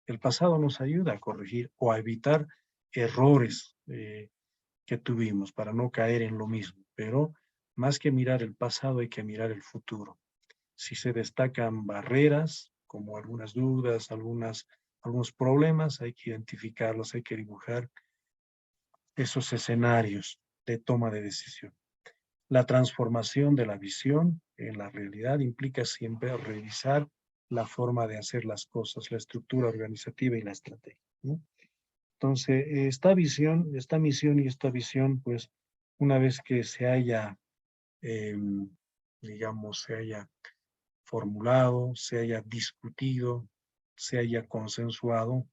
A: El pasado nos ayuda a corregir o a evitar errores que tuvimos para no caer en lo mismo. Pero más que mirar el pasado, hay que mirar el futuro. Si se destacan barreras, como algunas dudas, algunos problemas, hay que identificarlos, hay que dibujar esos escenarios de toma de decisión. La transformación de la visión en la realidad implica siempre revisar la forma de hacer las cosas, la estructura organizativa y la estrategia, ¿no? Entonces, esta misión y esta visión, pues, una vez que se haya, digamos, se haya formulado, se haya discutido, se haya consensuado,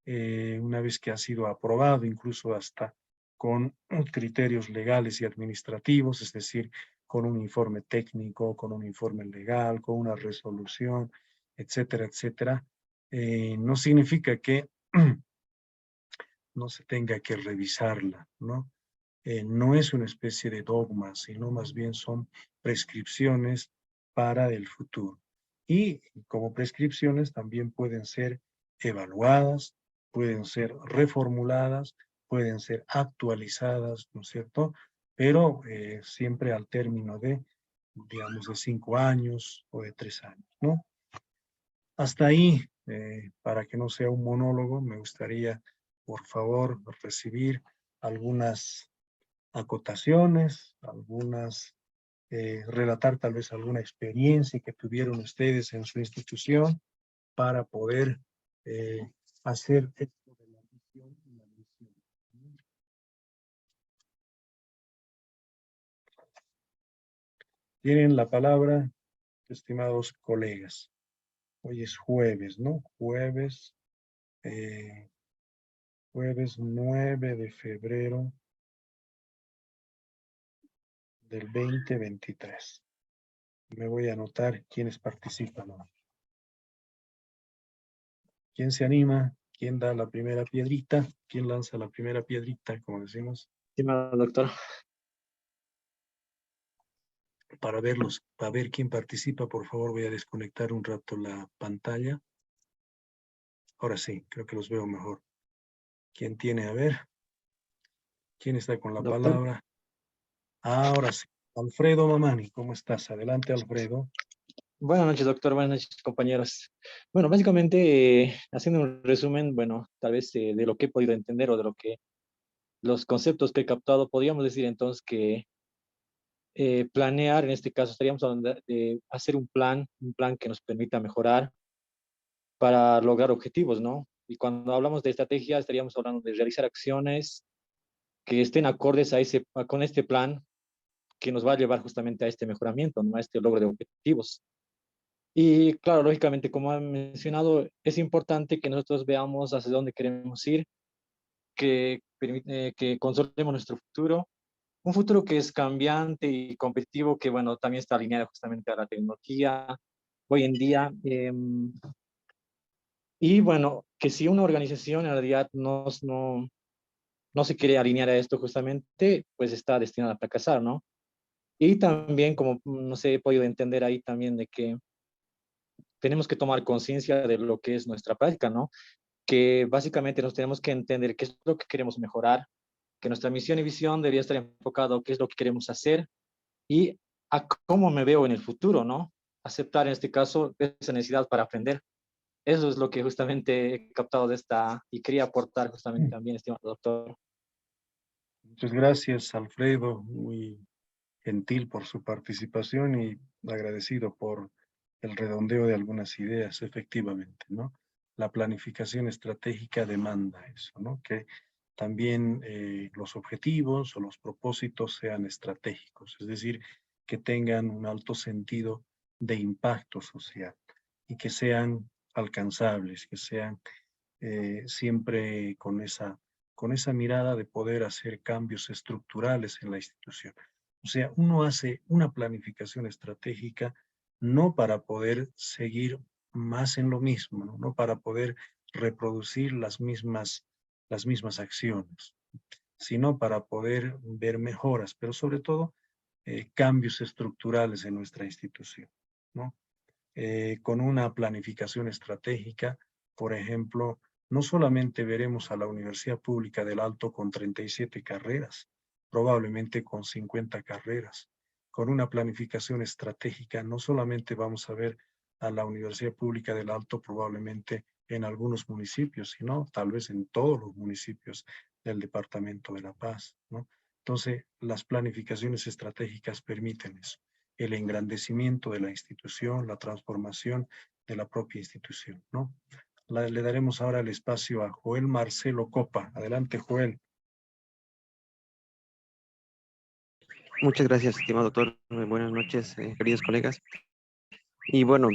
A: una vez que ha sido aprobado, incluso hasta con criterios legales y administrativos, es decir, con un informe técnico, con un informe legal, con una resolución, etcétera, etcétera, no significa que no se tenga que revisarla, ¿no? No es una especie de dogma, sino más bien son prescripciones para el futuro. Y como prescripciones también pueden ser evaluadas, pueden ser reformuladas, pueden ser actualizadas, ¿no es cierto? Pero siempre al término de, digamos, de 5 años o de 3 años, ¿no? Hasta ahí, para que no sea un monólogo, me gustaría, por favor, recibir algunas acotaciones, relatar tal vez alguna experiencia que tuvieron ustedes en su institución para poder eh, hacer esto de la visión y la misión. Tienen la palabra, estimados colegas. Hoy es jueves, ¿no? Jueves 9 de febrero del 2023. Me voy a anotar quiénes participan hoy. ¿Quién se anima? ¿Quién da la primera piedrita? ¿Quién lanza la primera piedrita, como decimos?
B: Estimado doctor.
A: para verlos, para ver quién participa. Por favor, voy a desconectar un rato la pantalla. Ahora sí, creo que los veo mejor. ¿Quién tiene? A ver, ¿quién está con la
B: Doctor,
A: palabra? Ahora sí. Alfredo Mamani, ¿cómo estás? Adelante, Alfredo.
B: buenas noches, doctor. Buenas noches, compañeros. Bueno, básicamente, haciendo un resumen, bueno, tal vez de lo que he podido entender o de lo que los conceptos que he captado, podríamos decir entonces que planear, en este caso, estaríamos hablando de hacer un plan que nos permita mejorar para lograr objetivos, ¿no? Y cuando hablamos de estrategia, estaríamos hablando de realizar acciones que estén acordes con este plan que nos va a llevar justamente a este mejoramiento, ¿no? A este logro de objetivos. Y claro, lógicamente, como han mencionado, es importante que nosotros veamos hacia dónde queremos ir, que consolidemos nuestro futuro, un futuro que es cambiante y competitivo, que bueno, también está alineado justamente a la tecnología hoy en día. Y bueno, que si una organización en realidad no se quiere alinear a esto justamente, pues está destinada a fracasar, ¿no? Y también, como no sé, he podido entender ahí también de que tenemos que tomar conciencia de lo que es nuestra práctica, ¿no? Que básicamente nos tenemos que entender qué es lo que queremos mejorar, que nuestra misión y visión debería estar enfocado qué es lo que queremos hacer y a cómo me veo en el futuro, ¿no? Aceptar en este caso esa necesidad para aprender. Eso es lo que justamente he captado de esta y quería aportar justamente también, estimado doctor.
A: Muchas gracias, Alfredo. Muy gentil por su participación y agradecido por el redondeo de algunas ideas, efectivamente, ¿no? La planificación estratégica demanda eso, ¿no? Que también los objetivos o los propósitos sean estratégicos, es decir, que tengan un alto sentido de impacto social y que sean alcanzables, que sean siempre con esa mirada de poder hacer cambios estructurales en la institución. O sea, uno hace una planificación estratégica no para poder seguir más en lo mismo, no, no para poder reproducir las mismas acciones, sino para poder ver mejoras, pero sobre todo cambios estructurales en nuestra institución, ¿no? Con una planificación estratégica, por ejemplo, no solamente veremos a la Universidad Pública del Alto con 37 carreras, probablemente con 50 carreras. Con una planificación estratégica, no solamente vamos a ver a la Universidad Pública del Alto probablemente en algunos municipios, sino tal vez en todos los municipios del Departamento de La Paz, ¿no? Entonces, las planificaciones estratégicas permiten eso, el engrandecimiento de la institución, la transformación de la propia institución, ¿no? Le daremos ahora el espacio a Joel Marcelo Copa. Adelante, Joel.
C: Muchas gracias, estimado doctor. Buenas noches, queridos colegas. Y bueno,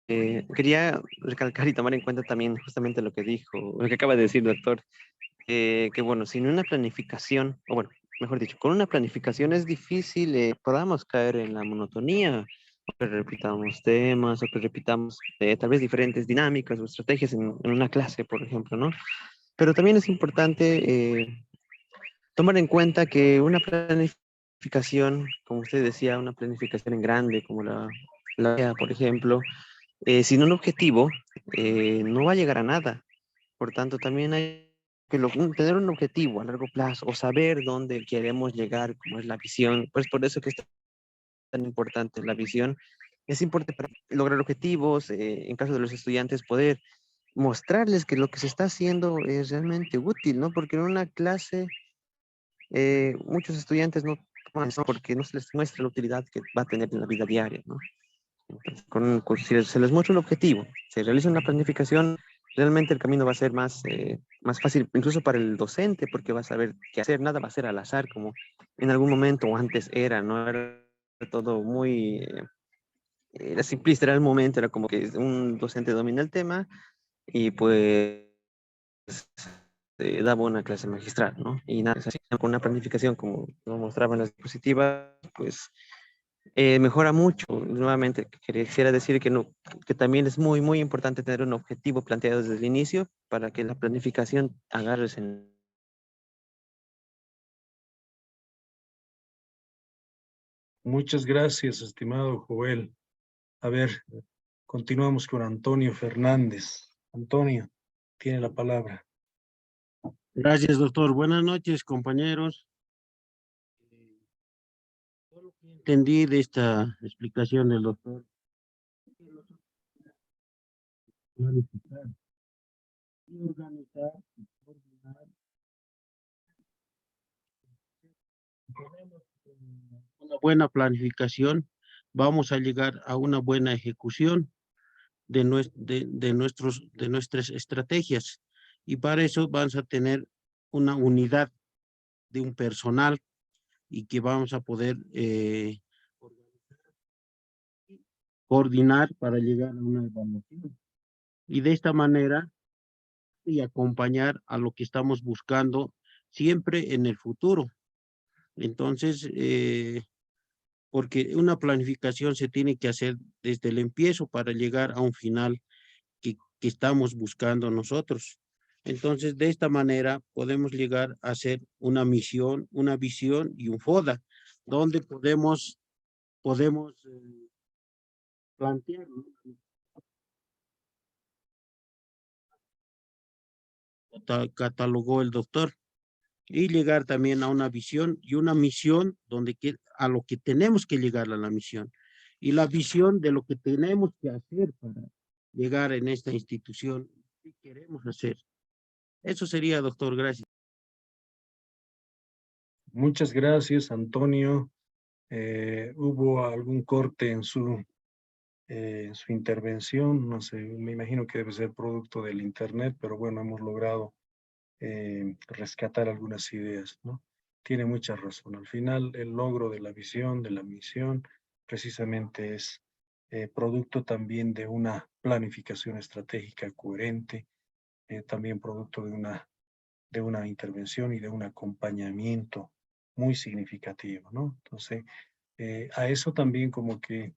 C: quería recalcar y tomar en cuenta también justamente lo que dijo, lo que acaba de decir, doctor, que bueno, sin una planificación, o bueno, mejor dicho, con una planificación es difícil podamos caer en la monotonía, o que repitamos temas, o que repitamos tal vez diferentes dinámicas o estrategias en una clase, por ejemplo, ¿no? Pero también es importante tomar en cuenta que una planificación, como usted decía, una planificación en grande, como la por ejemplo, sin un objetivo, no va a llegar a nada. Por tanto, también hay que tener un objetivo a largo plazo o saber dónde queremos llegar, cómo es la visión. Pues por eso que es tan importante la visión. Es importante para lograr objetivos, en caso de los estudiantes, poder mostrarles que lo que se está haciendo es realmente útil, ¿no? Porque en una clase muchos estudiantes no toman eso porque no se les muestra la utilidad que va a tener en la vida diaria, ¿no? Entonces, si se les muestra un objetivo, se realiza una planificación, realmente el camino va a ser más fácil, incluso para el docente, porque va a saber qué hacer, nada va a ser al azar, como en algún momento o antes era, ¿no? Era todo muy, era simplista, era el momento, era como que un docente domina el tema y pues daba una clase magistral, ¿no? Y nada, así, con una planificación como lo mostraban las diapositivas, pues mejora mucho. Nuevamente, quisiera decir que, no, que también es muy, muy importante tener un objetivo planteado desde el inicio para que la planificación agarre en
A: Muchas gracias, estimado Joel. A ver, continuamos con Antonio Fernández. Antonio, tiene la palabra.
D: Gracias, doctor. Buenas noches, compañeros. Todo lo que entendí de esta explicación del doctor, planificar y organizar y coordinar. Si tenemos una buena planificación, vamos a llegar a una buena ejecución de nuestras estrategias. Y para eso vamos a tener una unidad de un personal y que vamos a poder coordinar para llegar a una evaluación. Y de esta manera, y acompañar a lo que estamos buscando siempre en el futuro. Entonces, porque una planificación se tiene que hacer desde el empiezo para llegar a un final que estamos buscando nosotros. Entonces, de esta manera podemos llegar a hacer una misión, una visión y un FODA, donde podemos plantear, ¿no? Catalogó el doctor, y llegar también a una visión y una misión a lo que tenemos que llegar a la misión y la visión de lo que tenemos que hacer para llegar en esta institución que queremos hacer. Eso sería, doctor, gracias.
A: Muchas gracias, Antonio. ¿Hubo algún corte en su intervención? No sé, me imagino que debe ser producto del internet, pero bueno, hemos logrado rescatar algunas ideas, ¿no? Tiene mucha razón. Al final, el logro de la visión, de la misión, precisamente es producto también de una planificación estratégica coherente, también producto de una intervención y de un acompañamiento muy significativo, ¿no? Entonces, a eso también como que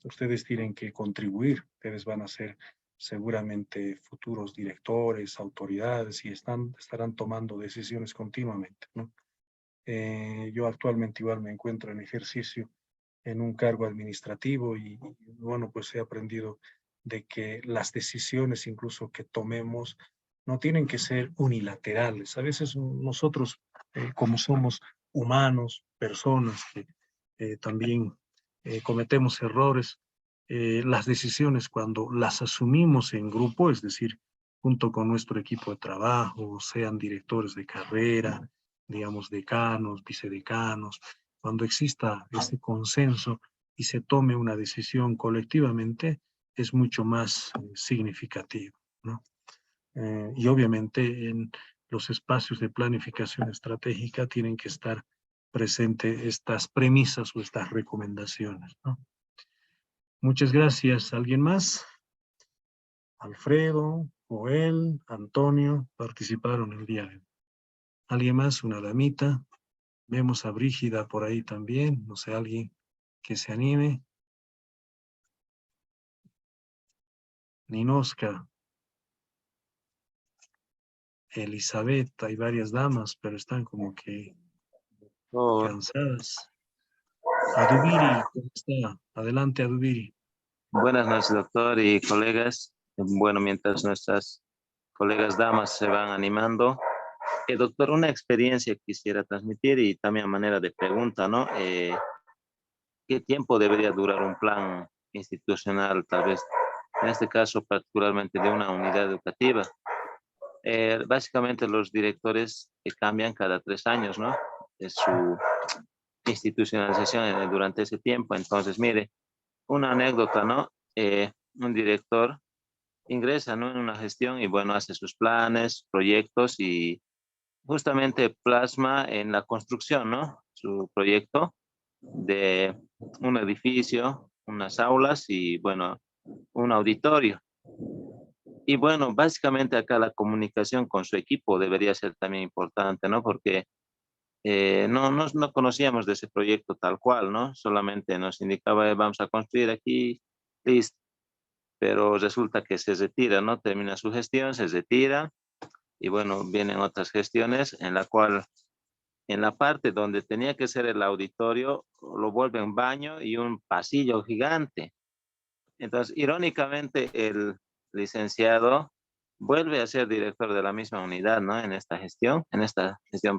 A: ustedes tienen que contribuir, ustedes van a ser seguramente futuros directores, autoridades y estarán tomando decisiones continuamente, ¿no? Yo actualmente igual me encuentro en ejercicio en un cargo administrativo y bueno, pues he aprendido de que las decisiones incluso que tomemos no tienen que ser unilaterales. A veces nosotros, como somos humanos, personas que también cometemos errores, las decisiones cuando las asumimos en grupo, es decir, junto con nuestro equipo de trabajo, sean directores de carrera, digamos, decanos, vicedecanos, cuando exista ese consenso y se tome una decisión colectivamente, es mucho más significativo, ¿no? Y obviamente en los espacios de planificación estratégica tienen que estar presentes estas premisas o estas recomendaciones, ¿no? Muchas gracias. ¿Alguien más? Alfredo, Joel, Antonio participaron el día de hoy. ¿Alguien más? Una damita. Vemos a Brígida por ahí también. No sé, alguien que se anime. Ninosca, Elizabeth, hay varias damas, pero están como que cansadas. Adubiri, ¿cómo está? Adelante, Adubiri.
E: Buenas noches, doctor y colegas. Bueno, mientras nuestras colegas damas se van animando, doctor, una experiencia quisiera transmitir y también a manera de pregunta, ¿no? ¿Qué tiempo debería durar un plan institucional, tal vez, en este caso particularmente de una unidad educativa? Básicamente los directores cambian cada 3 años, ¿no? Es su institucionalización durante ese tiempo. Entonces, mire, una anécdota, ¿no? Un director ingresa, ¿no?, en una gestión y bueno, hace sus planes, proyectos y justamente plasma en la construcción, ¿no?, su proyecto de un edificio, unas aulas y bueno, un auditorio. Y bueno, básicamente acá la comunicación con su equipo debería ser también importante, ¿no? Porque no conocíamos de ese proyecto tal cual, ¿no? Solamente nos indicaba, vamos a construir aquí, listo. Pero resulta que se retira, ¿no? Termina su gestión, se retira y bueno, vienen otras gestiones en la cual en la parte donde tenía que ser el auditorio, lo vuelven baño y un pasillo gigante. Entonces, irónicamente, el licenciado vuelve a ser director de la misma unidad, ¿no? En esta gestión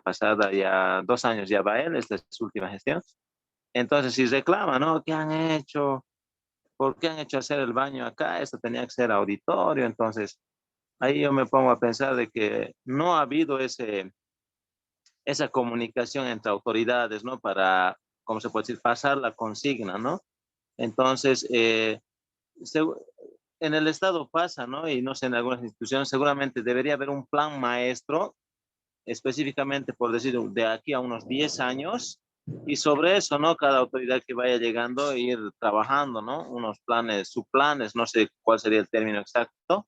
E: pasada, ya 2 años ya va él, esta es su última gestión. Entonces, si reclama, ¿no? ¿Qué han hecho? ¿Por qué han hecho hacer el baño acá? Esto tenía que ser auditorio. Entonces, ahí yo me pongo a pensar de que no ha habido esa comunicación entre autoridades, ¿no? Para, ¿cómo se puede decir? Pasar la consigna, ¿no? Entonces, en el Estado pasa, ¿no? Y no sé, en algunas instituciones seguramente debería haber un plan maestro, específicamente por decir, de aquí a unos 10 años, y sobre eso, ¿no? Cada autoridad que vaya llegando, ir trabajando, ¿no? Unos planes, subplanes, no sé cuál sería el término exacto,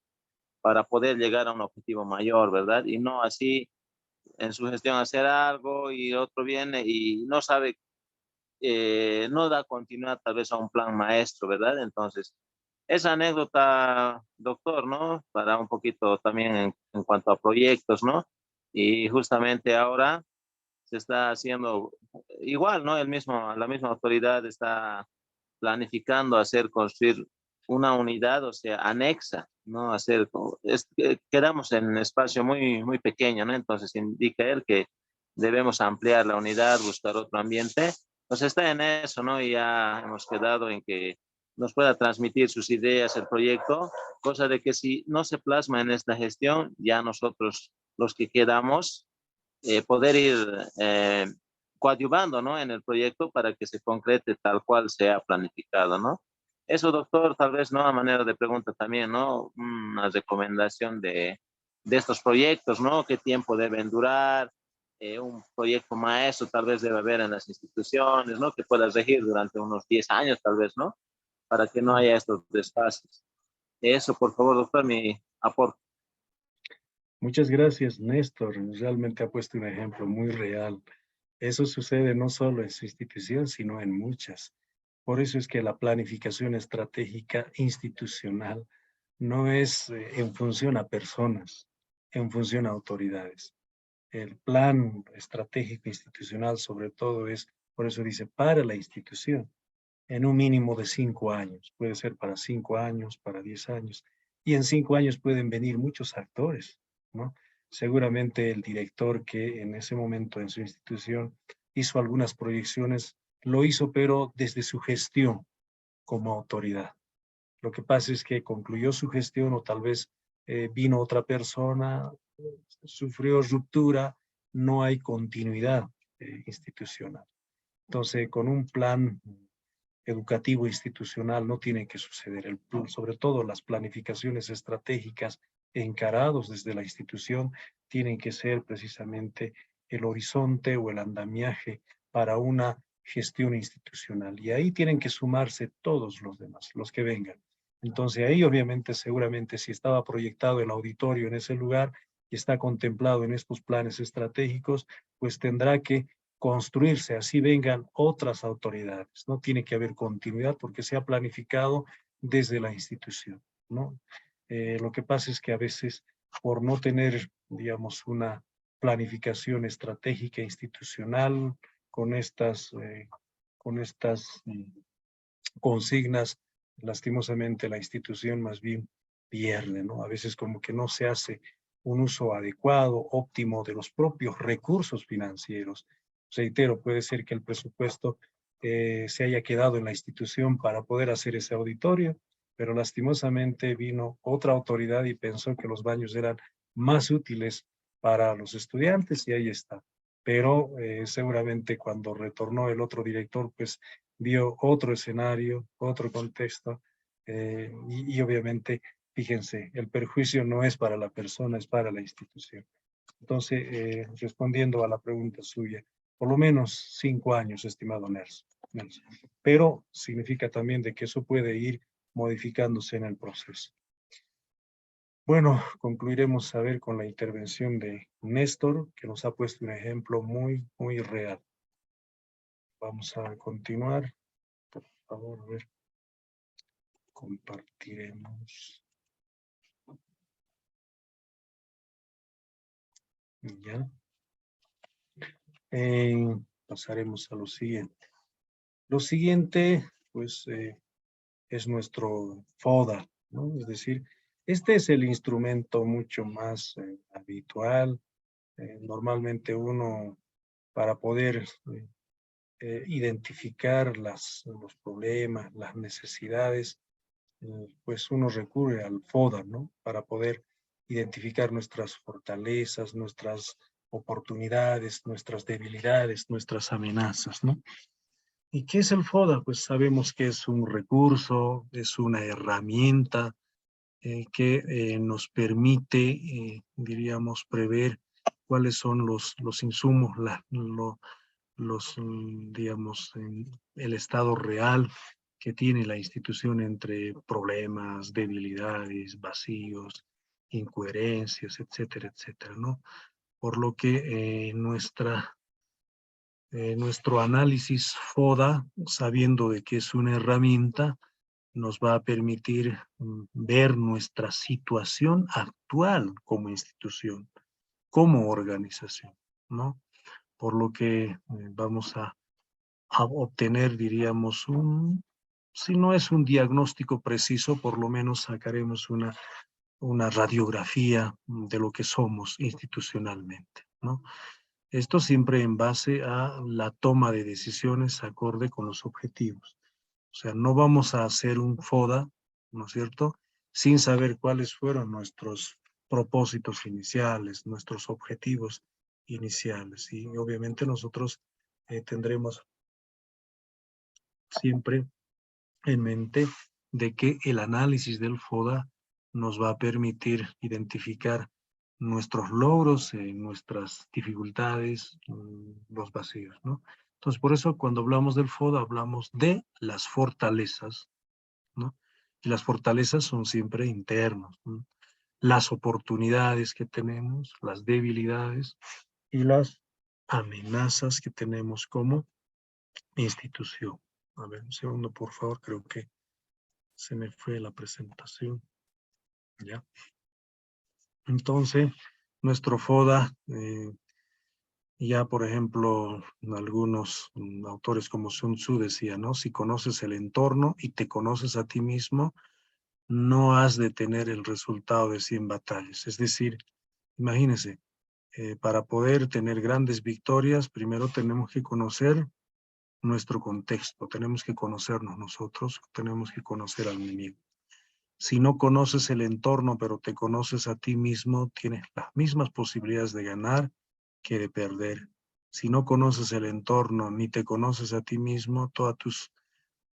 E: para poder llegar a un objetivo mayor, ¿verdad? Y no así en su gestión hacer algo y otro viene y no sabe, no da continuidad tal vez a un plan maestro, ¿verdad? Entonces, esa anécdota, doctor, ¿no? Para un poquito también en cuanto a proyectos, ¿no? Y justamente ahora se está haciendo igual, ¿no? La misma autoridad está planificando hacer construir una unidad, o sea, anexa, ¿no? Quedamos en un espacio muy, muy pequeño, ¿no? Entonces indica él que debemos ampliar la unidad, buscar otro ambiente. Pues está en eso, ¿no? Y ya hemos quedado en que nos pueda transmitir sus ideas, el proyecto, cosa de que si no se plasma en esta gestión, ya nosotros, los que quedamos, poder ir coadyuvando, ¿no? En el proyecto para que se concrete tal cual se ha planificado, ¿no? Eso, doctor, tal vez, ¿no? A manera de pregunta también, ¿no? Una recomendación de estos proyectos, ¿no? ¿Qué tiempo deben durar? Un proyecto maestro tal vez debe haber en las instituciones, ¿no? Que pueda regir durante unos 10 años, tal vez, ¿no? Para que no haya estos desfases. Eso, por favor, doctor, mi aporte.
A: Muchas gracias, Néstor. Realmente ha puesto un ejemplo muy real. Eso sucede no solo en su institución, sino en muchas. Por eso es que la planificación estratégica institucional no es en función a personas, en función a autoridades. El plan estratégico institucional, sobre todo, es, por eso dice, para la institución, en un mínimo de 5 años. Puede ser para 5 años, para 10 años. Y en 5 años pueden venir muchos actores, ¿no? Seguramente el director que en ese momento en su institución hizo algunas proyecciones, lo hizo, pero desde su gestión como autoridad. Lo que pasa es que concluyó su gestión o tal vez vino otra persona, sufrió ruptura, no hay continuidad institucional. Entonces, con un plan educativo institucional no tiene que suceder. Sobre todo las planificaciones estratégicas encarados desde la institución tienen que ser precisamente el horizonte o el andamiaje para una gestión institucional. Y ahí tienen que sumarse todos los demás, los que vengan. Entonces ahí obviamente seguramente si estaba proyectado el auditorio en ese lugar y está contemplado en estos planes estratégicos, pues tendrá que construirse, así vengan otras autoridades. No tiene que haber continuidad porque se ha planificado desde la institución, ¿no? Lo que pasa es que a veces por no tener, digamos, una planificación estratégica institucional con estas consignas, lastimosamente la institución más bien pierde, ¿no? A veces como que no se hace un uso adecuado, óptimo de los propios recursos financieros. Reitero, puede ser que el presupuesto se haya quedado en la institución para poder hacer ese auditorio, pero lastimosamente vino otra autoridad y pensó que los baños eran más útiles para los estudiantes y ahí está. Pero seguramente cuando retornó el otro director, pues vio otro escenario, otro contexto, y obviamente, fíjense, el perjuicio no es para la persona, es para la institución. Entonces, respondiendo a la pregunta suya, por lo menos 5 años, estimado Nelson. Pero significa también de que eso puede ir modificándose en el proceso. Bueno, concluiremos a ver con la intervención de Néstor, que nos ha puesto un ejemplo muy, muy real. Vamos a continuar. Por favor, a ver. Compartiremos. Ya. Pasaremos a lo siguiente. Lo siguiente, pues, es nuestro FODA, ¿no? Es decir, este es el instrumento mucho más habitual. Normalmente uno, para poder identificar los problemas, las necesidades, pues uno recurre al FODA, ¿no? Para poder identificar nuestras fortalezas, nuestras oportunidades, nuestras debilidades, nuestras amenazas, ¿no? ¿Y qué es el FODA? Pues sabemos que es un recurso, es una herramienta que nos permite, diríamos, prever cuáles son los insumos, digamos, el estado real que tiene la institución entre problemas, debilidades, vacíos, incoherencias, etcétera, etcétera, ¿no? Por lo que nuestro análisis FODA, sabiendo de que es una herramienta, nos va a permitir ver nuestra situación actual como institución, como organización, ¿no? Por lo que vamos a obtener, diríamos, si no es un diagnóstico preciso, por lo menos sacaremos una radiografía de lo que somos institucionalmente, ¿no? Esto siempre en base a la toma de decisiones acorde con los objetivos. O sea, no vamos a hacer un FODA, ¿no es cierto?, sin saber cuáles fueron nuestros propósitos iniciales, nuestros objetivos iniciales. Y obviamente nosotros tendremos siempre en mente de que el análisis del FODA nos va a permitir identificar nuestros logros, nuestras dificultades, los vacíos, ¿no? Entonces, por eso cuando hablamos del FODA hablamos de las fortalezas, ¿no? Y las fortalezas son siempre internas, ¿no? Las oportunidades que tenemos, las debilidades y las amenazas que tenemos como institución. A ver, un segundo, por favor, creo que se me fue la presentación. ¿Ya? Entonces, nuestro FODA, ya por ejemplo, algunos autores como Sun Tzu decían, ¿no? Si conoces el entorno y te conoces a ti mismo, no has de tener el resultado de 100 batallas. Es decir, imagínense, para poder tener grandes victorias, primero tenemos que conocer nuestro contexto, tenemos que conocernos nosotros, tenemos que conocer al enemigo. Si no conoces el entorno, pero te conoces a ti mismo, tienes las mismas posibilidades de ganar que de perder. Si no conoces el entorno, ni te conoces a ti mismo, todas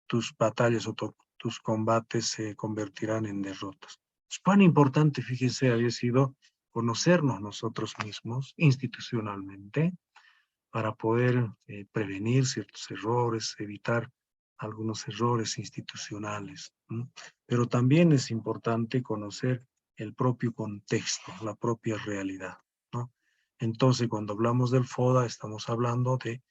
A: tus batallas o tus combates se convertirán en derrotas. Es cuán importante, fíjense, había sido conocernos nosotros mismos institucionalmente para poder prevenir ciertos errores, evitar algunos errores institucionales, ¿no? Pero también es importante conocer el propio contexto, la propia realidad, ¿no? Entonces, cuando hablamos del FODA, estamos hablando de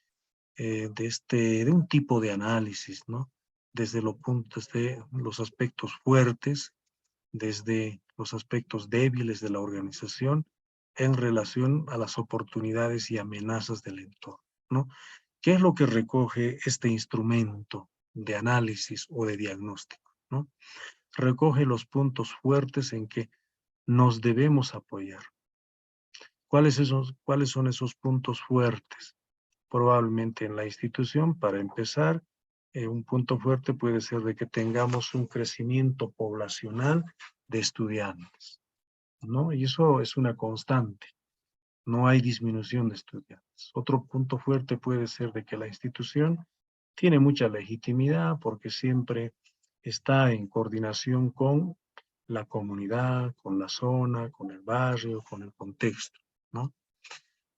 A: un tipo de análisis, ¿no? Desde los aspectos fuertes, desde los aspectos débiles de la organización en relación a las oportunidades y amenazas del entorno, ¿no? ¿Qué es lo que recoge este instrumento de análisis o de diagnóstico, ¿no? Recoge los puntos fuertes en que nos debemos apoyar. ¿Cuáles son esos puntos fuertes? Probablemente en la institución, para empezar, un punto fuerte puede ser de que tengamos un crecimiento poblacional de estudiantes, ¿no? Y eso es una constante, no hay disminución de estudiantes. Otro punto fuerte puede ser de que la institución tiene mucha legitimidad porque siempre está en coordinación con la comunidad, con la zona, con el barrio, con el contexto, ¿no?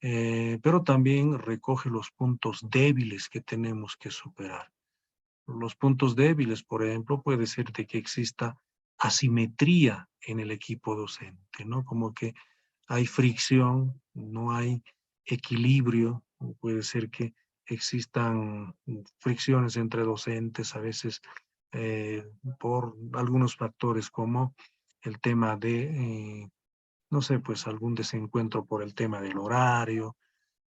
A: Pero también recoge los puntos débiles que tenemos que superar. Los puntos débiles, por ejemplo, puede ser de que exista asimetría en el equipo docente, ¿no? Como que hay fricción, no hay equilibrio, puede ser que existan fricciones entre docentes, a veces por algunos factores como el tema de, no sé, pues algún desencuentro por el tema del horario,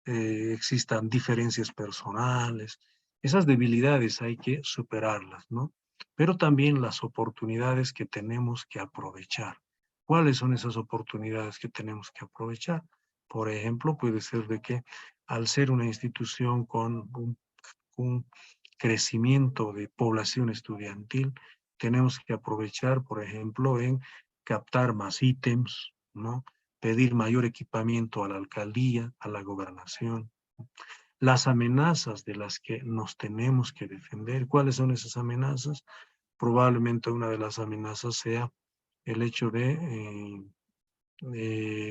A: existan diferencias personales. Esas debilidades hay que superarlas, ¿no? Pero también las oportunidades que tenemos que aprovechar. ¿Cuáles son esas oportunidades que tenemos que aprovechar? Por ejemplo, puede ser de que al ser una institución con un crecimiento de población estudiantil, tenemos que aprovechar, por ejemplo, en captar más ítems, ¿no? Pedir mayor equipamiento a la alcaldía, a la gobernación. Las amenazas de las que nos tenemos que defender. ¿Cuáles son esas amenazas? Probablemente una de las amenazas sea el hecho de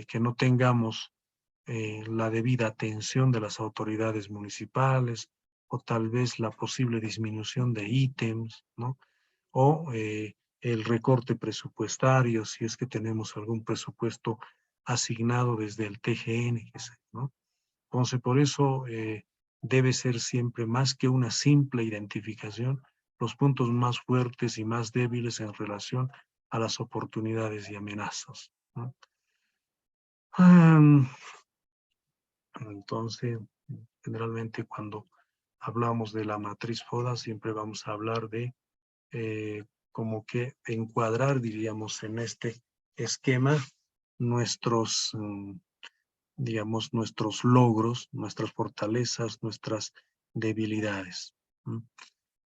A: que no tengamos la debida atención de las autoridades municipales, o tal vez la posible disminución de ítems, ¿no? O el recorte presupuestario, si es que tenemos algún presupuesto asignado desde el TGN, ¿no? Entonces, por eso debe ser siempre más que una simple identificación, los puntos más fuertes y más débiles en relación a las oportunidades y amenazas, ¿no? Entonces, generalmente cuando hablamos de la matriz FODA, siempre vamos a hablar de como que encuadrar, diríamos, en este esquema nuestros, digamos, nuestros logros, nuestras fortalezas, nuestras debilidades.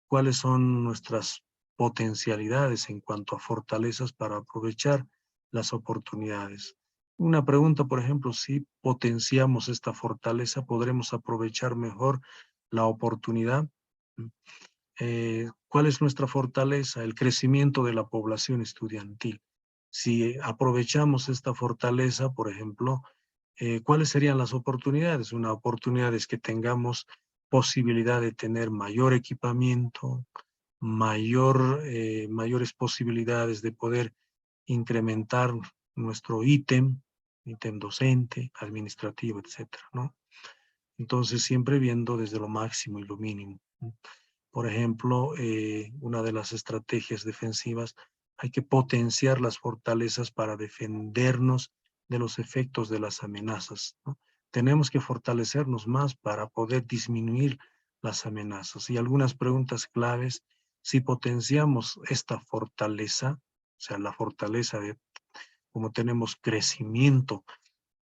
A: ¿Cuáles son nuestras potencialidades en cuanto a fortalezas para aprovechar las oportunidades? Una pregunta, por ejemplo, si potenciamos esta fortaleza, ¿podremos aprovechar mejor la oportunidad? ¿Cuál es nuestra fortaleza? El crecimiento de la población estudiantil. Si aprovechamos esta fortaleza, por ejemplo, ¿cuáles serían las oportunidades? Una oportunidad es que tengamos posibilidad de tener mayor equipamiento, mayores posibilidades de poder incrementar nuestro ítem docente, administrativo, etcétera, ¿no? Entonces, siempre viendo desde lo máximo y lo mínimo, ¿no? Por ejemplo, una de las estrategias defensivas, hay que potenciar las fortalezas para defendernos de los efectos de las amenazas, ¿no? Tenemos que fortalecernos más para poder disminuir las amenazas. Y algunas preguntas claves, si potenciamos esta fortaleza, o sea, la fortaleza de como tenemos crecimiento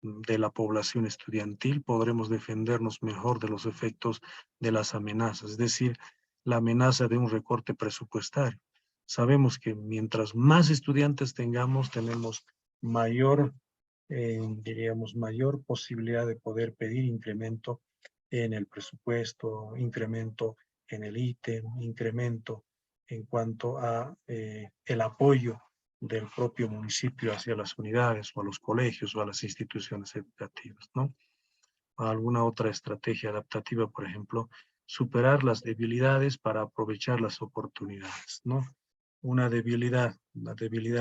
A: de la población estudiantil, podremos defendernos mejor de los efectos de las amenazas, es decir, la amenaza de un recorte presupuestario. Sabemos que mientras más estudiantes tengamos, tenemos mayor, diríamos, mayor posibilidad de poder pedir incremento en el presupuesto, incremento en el ítem, incremento en cuanto a el apoyo del propio municipio hacia las unidades o a los colegios o a las instituciones educativas, ¿no? Alguna otra estrategia adaptativa, por ejemplo, superar las debilidades para aprovechar las oportunidades, ¿no? Una debilidad,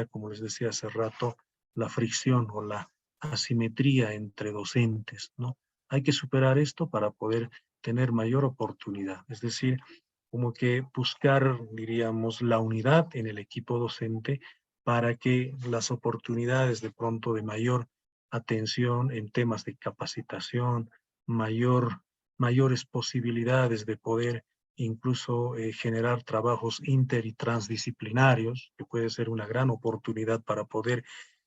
A: como les decía hace rato, la fricción o la asimetría entre docentes, ¿no? Hay que superar esto para poder tener mayor oportunidad, es decir, como que buscar, diríamos, la unidad en el equipo docente para que las oportunidades de pronto de mayor atención en temas de capacitación, mayores posibilidades de poder incluso generar trabajos inter y transdisciplinarios, que puede ser una gran oportunidad para poder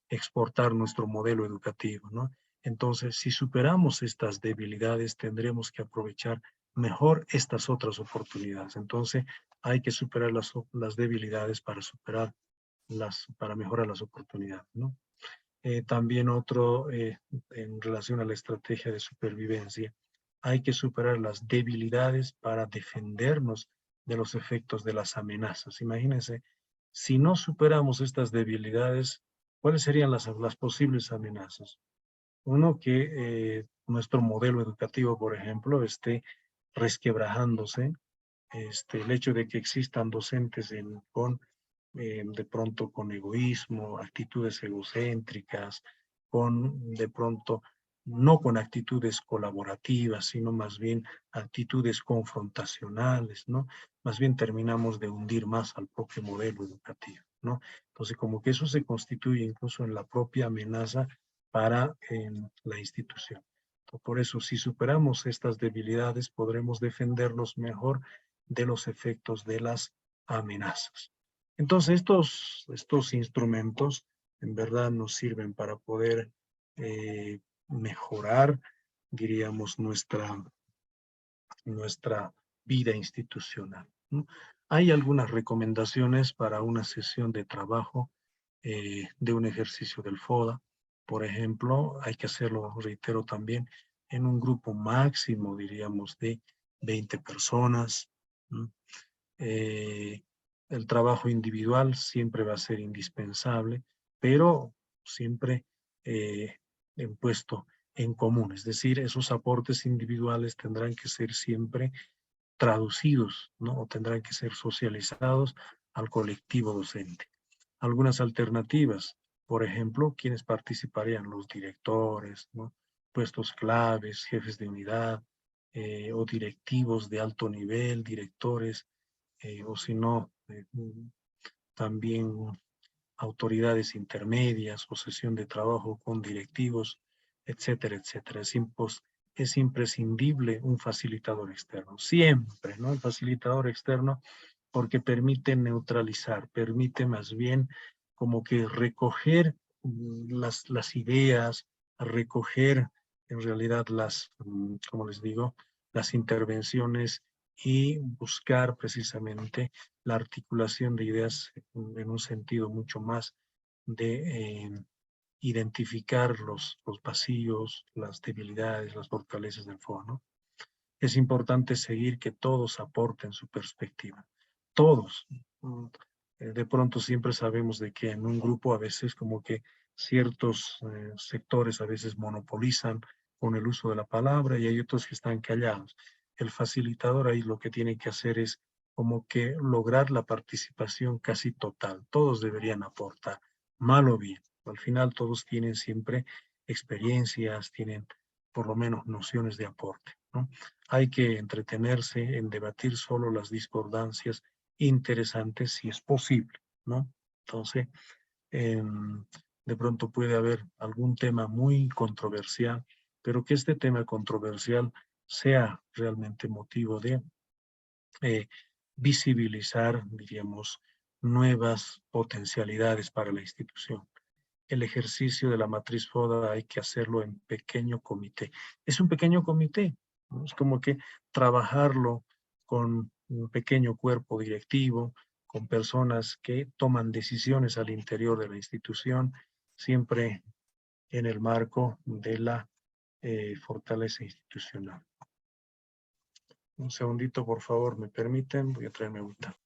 A: exportar nuestro modelo educativo, ¿no? Entonces, si superamos estas debilidades, tendremos que aprovechar mejor estas otras oportunidades. Entonces, hay que superar las debilidades para mejorar las oportunidades, ¿no? También otro, en relación a la estrategia de supervivencia, hay que superar las debilidades para defendernos de los efectos de las amenazas. Imagínense, si no superamos estas debilidades, ¿cuáles serían las posibles amenazas? Uno, que nuestro modelo educativo, por ejemplo, esté resquebrajándose, el hecho de que existan docentes de pronto con egoísmo, actitudes egocéntricas, de pronto no con actitudes colaborativas, sino más bien actitudes confrontacionales, ¿no? Más bien terminamos de hundir más al propio modelo educativo, ¿no? Entonces, como que eso se constituye incluso en la propia amenaza para la institución. Por eso, si superamos estas debilidades, podremos defendernos mejor de los efectos de las amenazas. Entonces, estos instrumentos en verdad nos sirven para poder mejorar, diríamos, nuestra vida institucional, ¿no? Hay algunas recomendaciones para una sesión de trabajo de un ejercicio del FODA. Por ejemplo, hay que hacerlo, reitero también, en un grupo máximo, diríamos, de 20 personas, ¿no? El trabajo individual siempre va a ser indispensable, pero siempre puesto en común. Es decir, esos aportes individuales tendrán que ser siempre traducidos, ¿no? O tendrán que ser socializados al colectivo docente. Algunas alternativas, por ejemplo, quienes participarían, los directores, ¿no? Puestos claves, jefes de unidad, o directivos de alto nivel, directores, o si no, también autoridades intermedias o sesión de trabajo con directivos, etcétera, etcétera. Es imprescindible un facilitador externo, siempre, ¿no? El facilitador externo, porque permite neutralizar, permite más bien como que recoger las ideas, recoger en realidad como les digo, las intervenciones y buscar precisamente la articulación de ideas en un sentido mucho más de identificar los vacíos, las debilidades, las fortalezas del FOA, ¿no? Es importante seguir que todos aporten su perspectiva. Todos. De pronto siempre sabemos de que en un grupo a veces como que ciertos sectores a veces monopolizan con el uso de la palabra y hay otros que están callados. El facilitador ahí lo que tiene que hacer es como que lograr la participación casi total. Todos deberían aportar, mal o bien. Al final todos tienen siempre experiencias, tienen por lo menos nociones de aporte, ¿no? Hay que entretenerse en debatir solo las discordancias interesantes si es posible, ¿no? Entonces, de pronto puede haber algún tema muy controversial, pero que este tema controversial sea realmente motivo de visibilizar, diríamos, nuevas potencialidades para la institución. El ejercicio de la matriz FODA hay que hacerlo en pequeño comité. Es un pequeño comité, ¿no? Es como que trabajarlo con un pequeño cuerpo directivo, con personas que toman decisiones al interior de la institución, siempre en el marco de la fortaleza institucional. Un segundito, por favor, ¿me permiten? Voy a traerme agüita.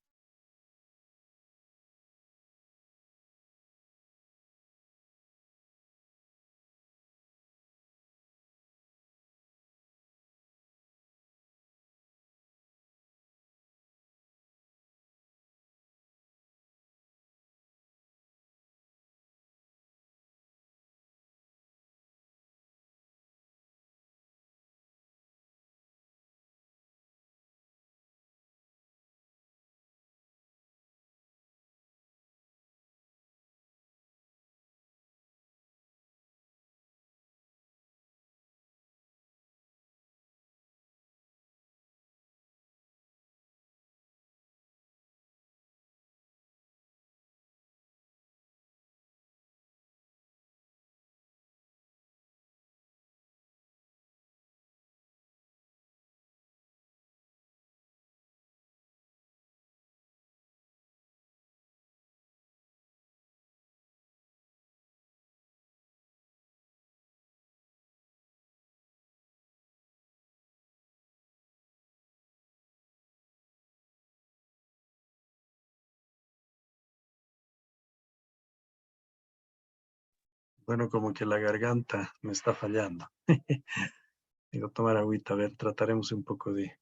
A: Bueno, como que la garganta me está fallando. Digo, tomar agüita, a ver, trataremos un poco de...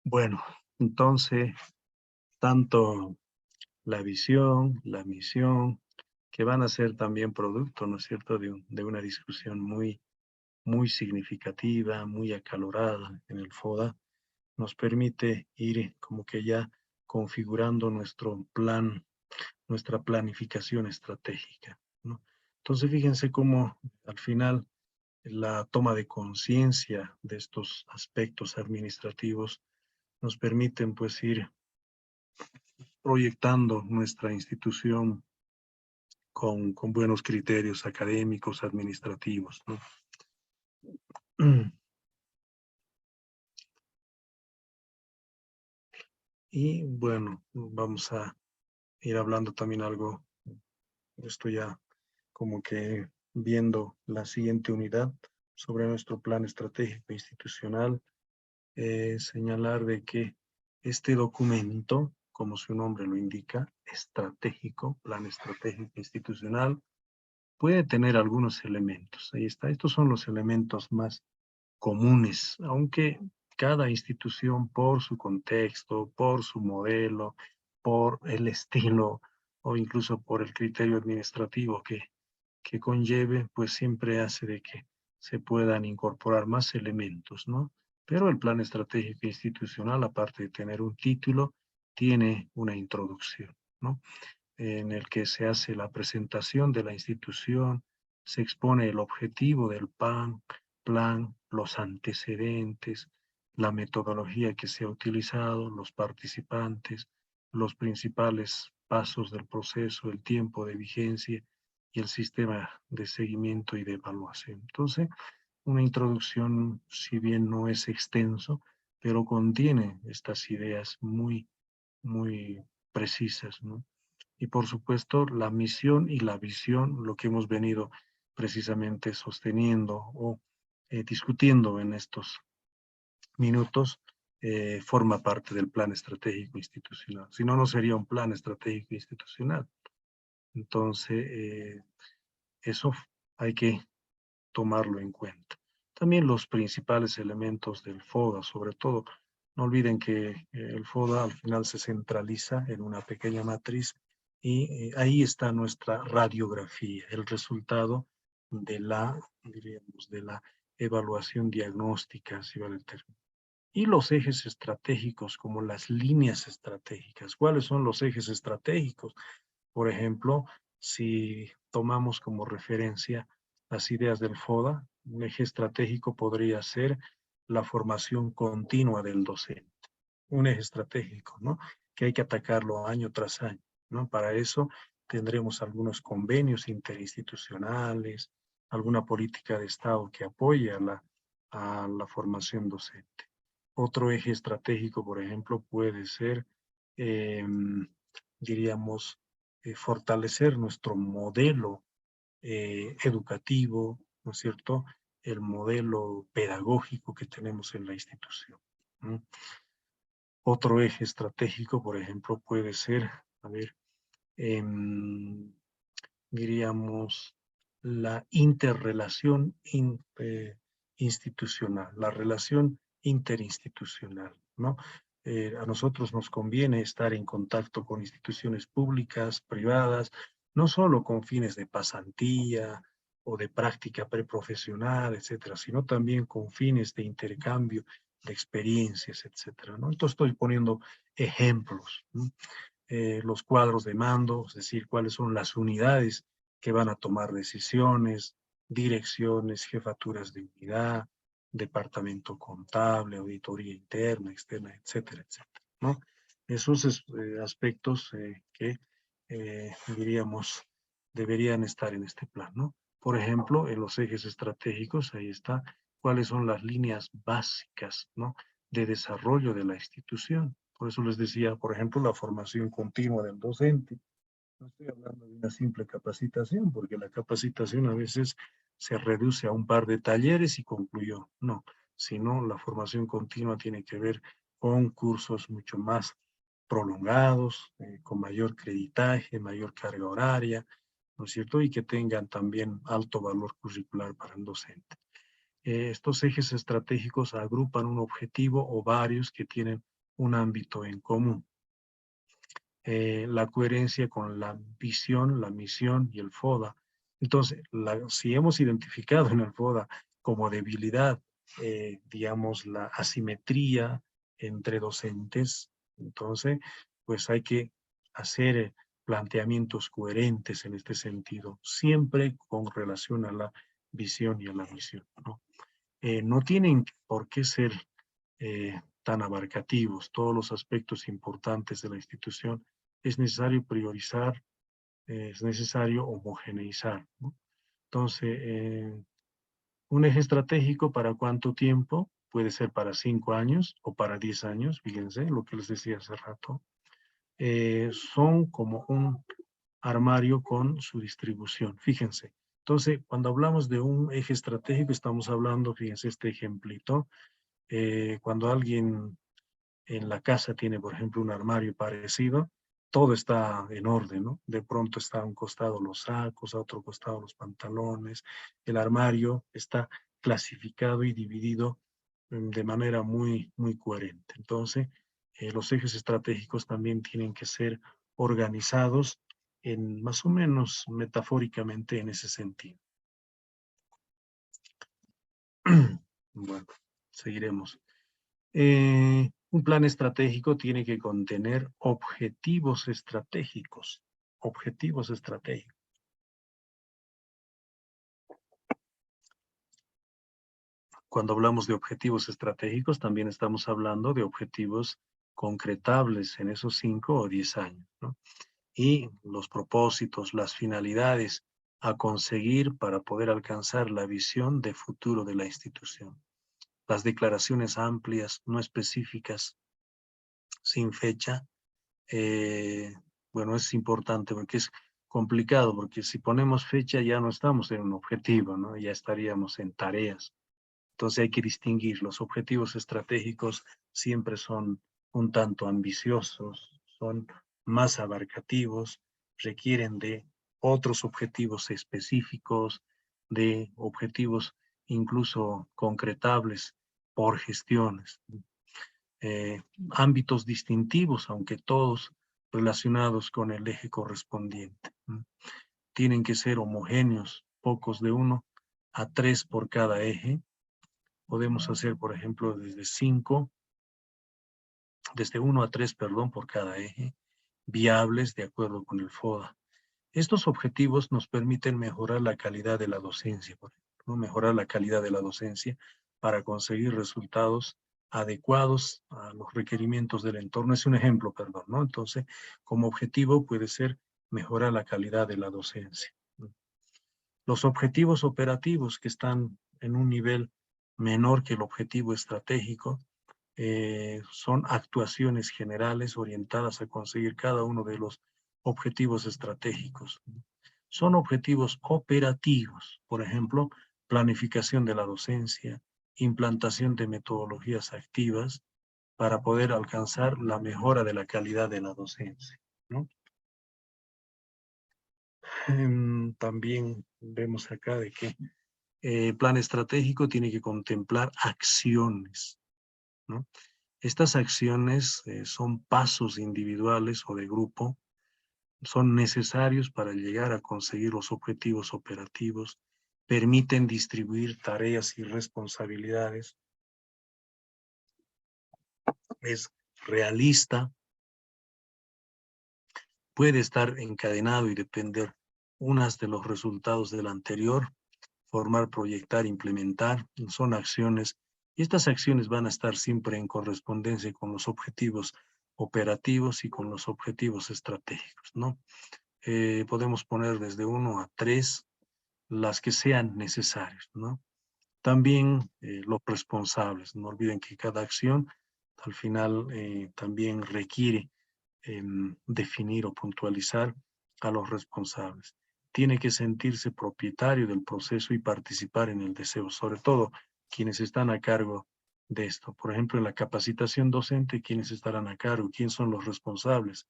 A: Bueno, entonces, tanto la visión, la misión, que van a ser también producto, ¿no es cierto?, de una discusión muy significativa, muy acalorada en el FODA, nos permite ir como que ya configurando nuestro plan, nuestra planificación estratégica, ¿no? Entonces, fíjense cómo al final la toma de conciencia de estos aspectos administrativos nos permiten pues ir proyectando nuestra institución con buenos criterios académicos, administrativos, ¿no? Y bueno, vamos a ir hablando también algo, esto ya como que viendo la siguiente unidad sobre nuestro plan estratégico institucional, señalar de que este documento, como su nombre lo indica, estratégico, plan estratégico institucional, puede tener algunos elementos. Ahí está, estos son los elementos más comunes, aunque cada institución por su contexto, por su modelo, por el estilo o incluso por el criterio administrativo que conlleve, pues siempre hace de que se puedan incorporar más elementos, ¿no? Pero el plan estratégico institucional, aparte de tener un título, tiene una introducción, ¿no? En el que se hace la presentación de la institución, se expone el objetivo del plan, los antecedentes, la metodología que se ha utilizado, los participantes, los principales pasos del proceso, el tiempo de vigencia y el sistema de seguimiento y de evaluación. Entonces, una introducción, si bien no es extenso, pero contiene estas ideas muy precisas, ¿no? Y por supuesto, la misión y la visión, lo que hemos venido precisamente sosteniendo o discutiendo en estos minutos, forma parte del plan estratégico institucional. Si no, no sería un plan estratégico institucional. Entonces, eso hay que tomarlo en cuenta. También los principales elementos del FODA, sobre todo, no olviden que el FODA al final se centraliza en una pequeña matriz y ahí está nuestra radiografía, el resultado de la, diríamos, de la evaluación diagnóstica, si vale el término. Y los ejes estratégicos, como las líneas estratégicas. ¿Cuáles son los ejes estratégicos? Por ejemplo, si tomamos como referencia las ideas del FODA, un eje estratégico podría ser la formación continua del docente. Un eje estratégico, ¿no? Que hay que atacarlo año tras año, ¿no? Para eso tendremos algunos convenios interinstitucionales, alguna política de Estado que apoye a la formación docente. Otro eje estratégico, por ejemplo, puede ser, diríamos, fortalecer nuestro modelo educativo, ¿no es cierto? El modelo pedagógico que tenemos en la institución, ¿no? Otro eje estratégico, por ejemplo, puede ser, a ver, diríamos, la interrelación institucional, la relación interinstitucional, ¿no? A nosotros nos conviene estar en contacto con instituciones públicas, privadas, no solo con fines de pasantía o de práctica preprofesional, etcétera, sino también con fines de intercambio de experiencias, etcétera, ¿no? Entonces estoy poniendo ejemplos, ¿no? Los cuadros de mando, es decir, cuáles son las unidades que van a tomar decisiones, direcciones, jefaturas de unidad, departamento contable, auditoría interna, externa, etcétera, etcétera, ¿no? Esos aspectos que diríamos deberían estar en este plan, ¿no? Por ejemplo, en los ejes estratégicos, ahí está, cuáles son las líneas básicas, ¿no? De desarrollo de la institución. Por eso les decía, por ejemplo, la formación continua del docente. No estoy hablando de una simple capacitación, porque la capacitación a veces se reduce a un par de talleres y concluyó. No, sino la formación continua tiene que ver con cursos mucho más prolongados, con mayor creditaje, mayor carga horaria, ¿no es cierto? Y que tengan también alto valor curricular para el docente. Estos ejes estratégicos agrupan un objetivo o varios que tienen un ámbito en común. La coherencia con la visión, la misión y el FODA. Entonces, si hemos identificado en el FODA como debilidad, digamos, la asimetría entre docentes, entonces, pues hay que hacer planteamientos coherentes en este sentido, siempre con relación a la visión y a la misión, ¿no? No tienen por qué ser tan abarcativos. Todos los aspectos importantes de la institución es necesario priorizar, es necesario homogeneizar, ¿no? Entonces, un eje estratégico, ¿para cuánto tiempo? Puede ser para 5 años o para 10 años, fíjense lo que les decía hace rato. Son como un armario con su distribución, fíjense. Entonces, cuando hablamos de un eje estratégico, estamos hablando, fíjense este ejemplito, cuando alguien en la casa tiene, por ejemplo, un armario parecido, todo está en orden, ¿no? De pronto está a un costado los sacos, a otro costado los pantalones, el armario está clasificado y dividido de manera muy, muy coherente. Entonces, los ejes estratégicos también tienen que ser organizados en más o menos metafóricamente en ese sentido. Bueno, seguiremos. Un plan estratégico tiene que contener objetivos estratégicos. Objetivos estratégicos. Cuando hablamos de objetivos estratégicos, también estamos hablando de objetivos concretables en esos 5 o 10 años, ¿no? Y los propósitos, las finalidades a conseguir para poder alcanzar la visión de futuro de la institución. Las declaraciones amplias, no específicas, sin fecha, bueno, es importante porque es complicado, porque si ponemos fecha ya no estamos en un objetivo, ¿no? Ya estaríamos en tareas. Entonces hay que distinguir, los objetivos estratégicos siempre son un tanto ambiciosos, son más abarcativos, requieren de otros objetivos específicos, de objetivos incluso concretables por gestiones. Ámbitos distintivos, aunque todos relacionados con el eje correspondiente. Tienen que ser homogéneos, pocos de 1 a 3 por cada eje. Podemos hacer, por ejemplo, desde 1 a 3, perdón, por cada eje, viables de acuerdo con el FODA. Estos objetivos nos permiten mejorar la calidad de la docencia, por ejemplo, mejorar la calidad de la docencia para conseguir resultados adecuados a los requerimientos del entorno. Es un ejemplo, perdón, ¿no? Entonces, como objetivo puede ser mejorar la calidad de la docencia. Los objetivos operativos que están en un nivel menor que el objetivo estratégico son actuaciones generales orientadas a conseguir cada uno de los objetivos estratégicos. Son objetivos operativos, por ejemplo, planificación de la docencia, implantación de metodologías activas para poder alcanzar la mejora de la calidad de la docencia, ¿no? También vemos acá de que el plan estratégico tiene que contemplar acciones, ¿no? Estas acciones son pasos individuales o de grupo, son necesarios para llegar a conseguir los objetivos operativos, permiten distribuir tareas y responsabilidades, es realista, puede estar encadenado y depender unas de los resultados del anterior, formar, proyectar, implementar, son acciones, y estas acciones van a estar siempre en correspondencia con los objetivos operativos y con los objetivos estratégicos, ¿no? Podemos poner desde 1 a 3 las que sean necesarias, ¿no? También los responsables, no olviden que cada acción al final también requiere definir o puntualizar a los responsables. Tiene que sentirse propietario del proceso y participar en el deseo, sobre todo quienes están a cargo de esto. Por ejemplo, en la capacitación docente, ¿quiénes estarán a cargo? ¿Quién son los responsables?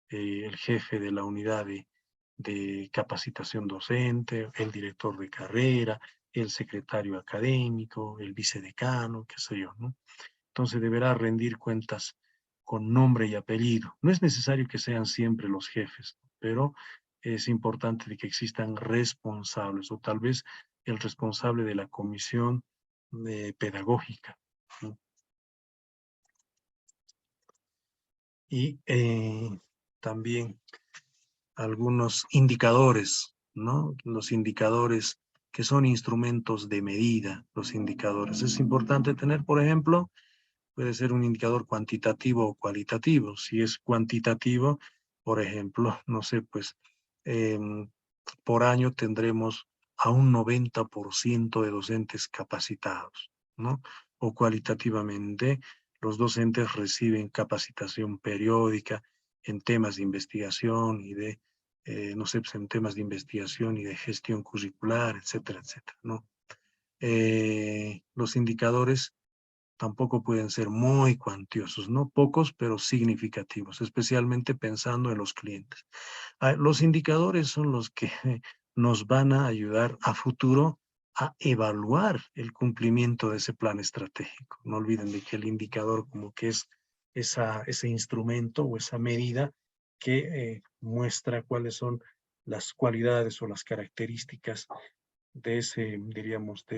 A: El jefe de la unidad de capacitación docente, el director de carrera, el secretario académico, el vicedecano, qué sé yo, ¿no? Entonces deberá rendir cuentas con nombre y apellido. No es necesario que sean siempre los jefes, pero es importante de que existan responsables, o tal vez el responsable de la comisión pedagógica, ¿no? Y también algunos indicadores, ¿no? Los indicadores que son instrumentos de medida, los indicadores. Es importante tener, por ejemplo, puede ser un indicador cuantitativo o cualitativo. Si es cuantitativo, por ejemplo, no sé, pues por año tendremos a un 90% de docentes capacitados, ¿no? O cualitativamente, los docentes reciben capacitación periódica en temas de investigación y de, no sé, pues en temas de investigación y de gestión curricular, etcétera, etcétera, ¿no? Los indicadores tampoco pueden ser muy cuantiosos, no pocos, pero significativos, especialmente pensando en los clientes. Los indicadores son los que nos van a ayudar a futuro a evaluar el cumplimiento de ese plan estratégico. No olviden de que el indicador como que es ese instrumento o esa medida que muestra cuáles son las cualidades o las características de ese, diríamos, de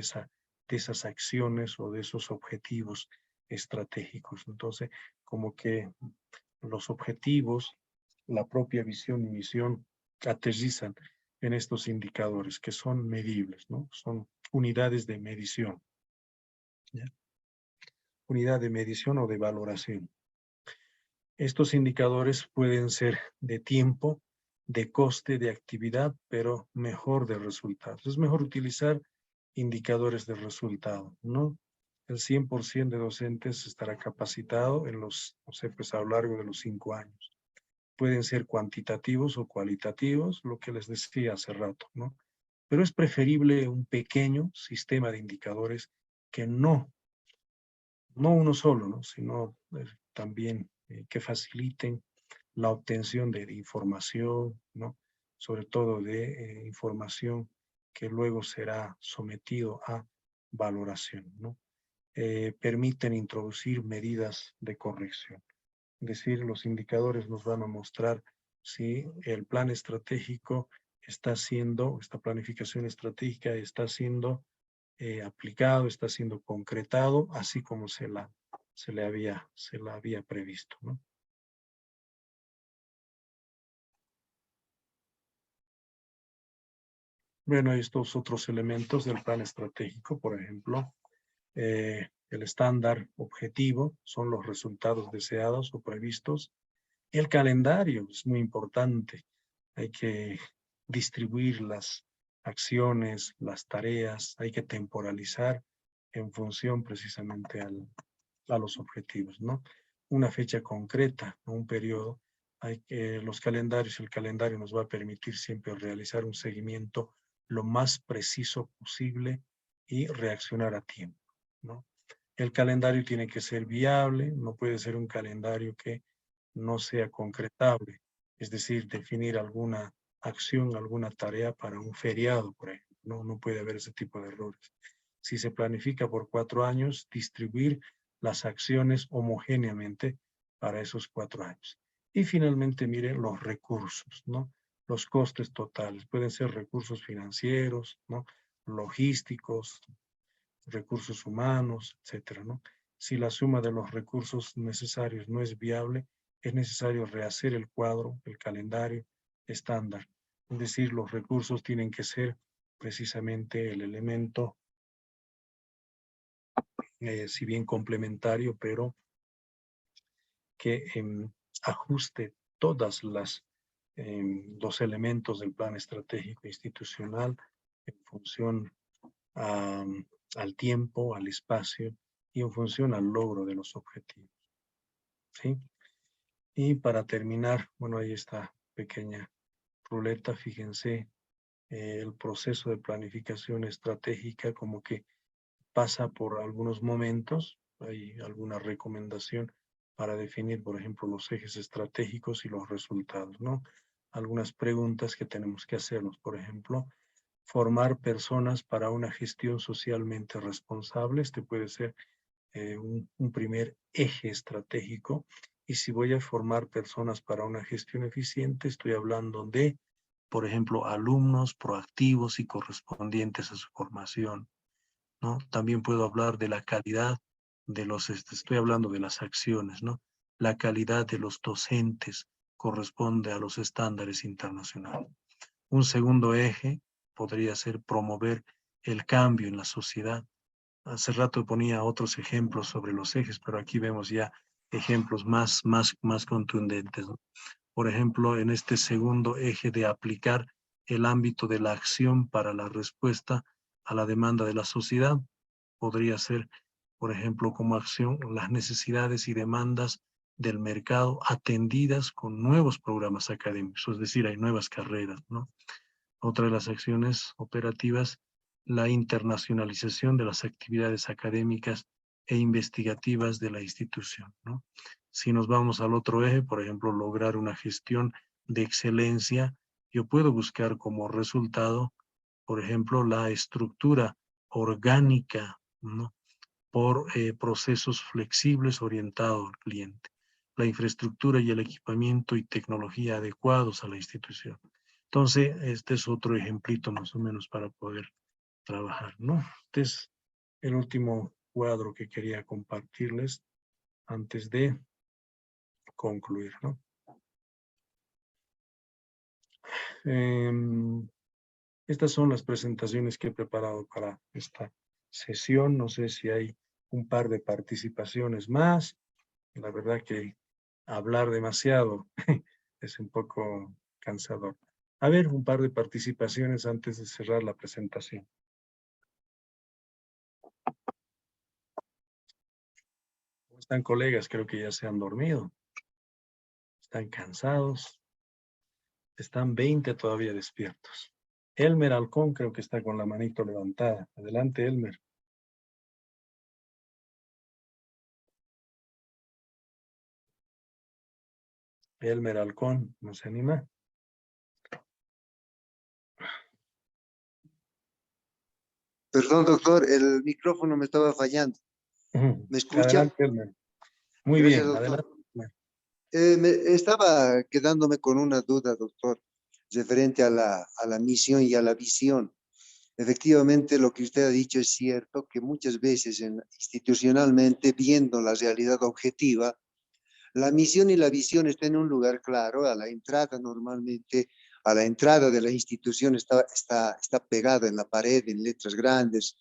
A: esas acciones o de esos objetivos estratégicos. Entonces, como que los objetivos, la propia visión y misión aterrizan en estos indicadores que son medibles, ¿no? Son unidades de medición. ¿Ya? Unidad de medición o de valoración. Estos indicadores pueden ser de tiempo, de coste, de actividad, pero mejor de resultados. Es mejor utilizar indicadores de resultado, ¿no? El 100% de docentes estará capacitado en los, no sé, pues a lo largo de los 5 años. Pueden ser cuantitativos o cualitativos, lo que les decía hace rato, ¿no? Pero es preferible un pequeño sistema de indicadores que no uno solo, ¿no? Sino también que faciliten la obtención de información, ¿no? Sobre todo de información que luego será sometido a valoración, ¿no? Permiten introducir medidas de corrección. Es decir, los indicadores nos van a mostrar si el plan estratégico está siendo, esta planificación estratégica está siendo aplicado, está siendo concretado, así como se la había previsto, ¿no? Bueno, estos otros elementos del plan estratégico, por ejemplo, el estándar objetivo son los resultados deseados o previstos. El calendario es muy importante. Hay que distribuir las acciones, las tareas, hay que temporalizar en función precisamente a los objetivos, ¿no? Una fecha concreta, un periodo. Los calendarios, el calendario nos va a permitir siempre realizar un seguimiento lo más preciso posible y reaccionar a tiempo, ¿no? El calendario tiene que ser viable, no puede ser un calendario que no sea concretable, es decir, definir alguna acción, alguna tarea para un feriado, por ejemplo. No puede haber ese tipo de errores. Si se planifica por 4 años, distribuir las acciones homogéneamente para esos 4 años. Y finalmente, miren los recursos, ¿no? Los costes totales. Pueden ser recursos financieros, ¿no? Logísticos, recursos humanos, etcétera, ¿no? Si la suma de los recursos necesarios no es viable, es necesario rehacer el cuadro, el calendario estándar. Es decir, los recursos tienen que ser precisamente el elemento, si bien complementario, pero que ajuste todas los elementos del plan estratégico institucional en función al tiempo, al espacio y en función al logro de los objetivos. ¿Sí? Y para terminar, bueno, ahí está pequeña ruleta, fíjense, el proceso de planificación estratégica como que pasa por algunos momentos, hay alguna recomendación para definir, por ejemplo, los ejes estratégicos y los resultados, ¿no? Algunas preguntas que tenemos que hacernos, por ejemplo, formar personas para una gestión socialmente responsable. Este puede ser un primer eje estratégico. Y si voy a formar personas para una gestión eficiente, estoy hablando de, por ejemplo, alumnos proactivos y correspondientes a su formación, ¿no? También puedo hablar de la calidad de estoy hablando de las acciones, ¿no? La calidad de los docentes corresponde a los estándares internacionales. Un segundo eje podría ser promover el cambio en la sociedad. Hace rato ponía otros ejemplos sobre los ejes, pero aquí vemos ya ejemplos más contundentes, ¿no? Por ejemplo, en este segundo eje de aplicar el ámbito de la acción para la respuesta a la demanda de la sociedad, podría ser, por ejemplo, como acción las necesidades y demandas del mercado atendidas con nuevos programas académicos, es decir, hay nuevas carreras, ¿no? Otra de las acciones operativas, la internacionalización de las actividades académicas e investigativas de la institución, ¿no? Si nos vamos al otro eje, por ejemplo, lograr una gestión de excelencia, yo puedo buscar como resultado, por ejemplo, la estructura orgánica, ¿no? Por procesos flexibles orientados al cliente, la infraestructura y el equipamiento y tecnología adecuados a la institución. Entonces, este es otro ejemplito más o menos para poder trabajar, ¿no? Este es el último cuadro que quería compartirles antes de concluir, ¿no? Estas son las presentaciones que he preparado para esta sesión. No sé si hay un par de participaciones más. La verdad que hablar demasiado es un poco cansador. A ver, un par de participaciones antes de cerrar la presentación. ¿Cómo están, colegas? Creo que ya se han dormido. Están cansados. Están 20 todavía despiertos. Elmer Halcón creo que está con la manito levantada. Adelante, Elmer. Elmer Halcón, ¿no se anima?
F: Perdón, doctor, el micrófono me estaba fallando. ¿Me escucha?
A: Adelante, Elmer. Muy
F: Gracias,
A: bien,
F: doctor.
A: adelante.
F: Estaba quedándome con una duda, doctor, referente a la misión y a la visión. Efectivamente, lo que usted ha dicho es cierto, que muchas veces institucionalmente, viendo la realidad objetiva, la misión y la visión están en un lugar claro, a la entrada normalmente, a la entrada de la institución está pegada en la pared, en letras grandes,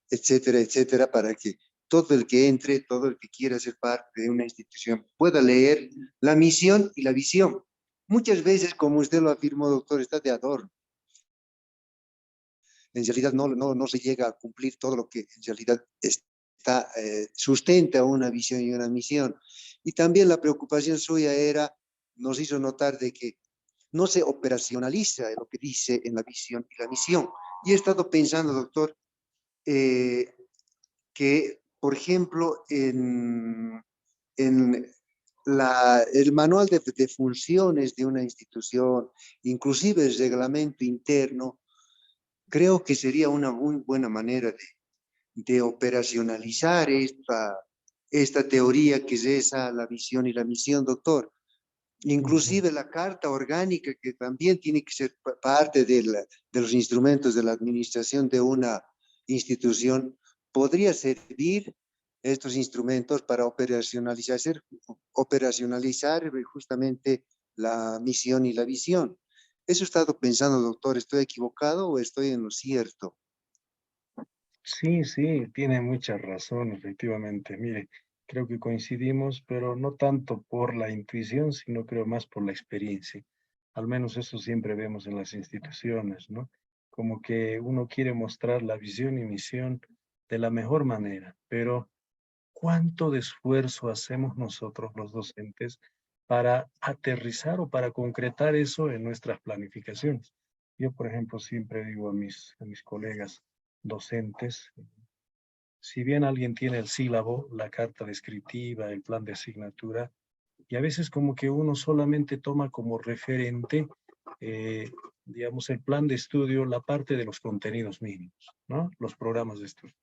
F: etcétera, etcétera, para que todo el que entre, todo el que quiera ser parte de una institución pueda leer la misión y la visión. Muchas veces, como usted lo afirmó, doctor, está de adorno. En realidad no se llega a cumplir todo lo que en realidad sustenta una visión y una misión. Y también la preocupación suya nos hizo notar de que no se operacionaliza lo que dice en la visión y la misión. Y he estado pensando, doctor, que, por ejemplo, en el manual de funciones de una institución, inclusive el reglamento interno, creo que sería una muy buena manera de operacionalizar esta teoría que es esa, la visión y la misión, doctor. Inclusive la carta orgánica, que también tiene que ser parte de los instrumentos de la administración de una institución, podría servir estos instrumentos para operacionalizar justamente la misión y la visión. Eso he estado pensando, doctor. ¿Estoy equivocado o estoy en lo cierto?
A: Sí, sí, tiene mucha razón, efectivamente. Mire, creo que coincidimos, pero no tanto por la intuición, sino creo más por la experiencia. Al menos eso siempre vemos en las instituciones, ¿no? Como que uno quiere mostrar la visión y misión de la mejor manera, pero ¿cuánto de esfuerzo hacemos nosotros los docentes para aterrizar o para concretar eso en nuestras planificaciones? Yo, por ejemplo, siempre digo a mis colegas docentes, si bien alguien tiene el sílabo, la carta descriptiva, el plan de asignatura, y a veces como que uno solamente toma como referente, digamos, el plan de estudio, la parte de los contenidos mínimos, ¿no? Los programas de estudio.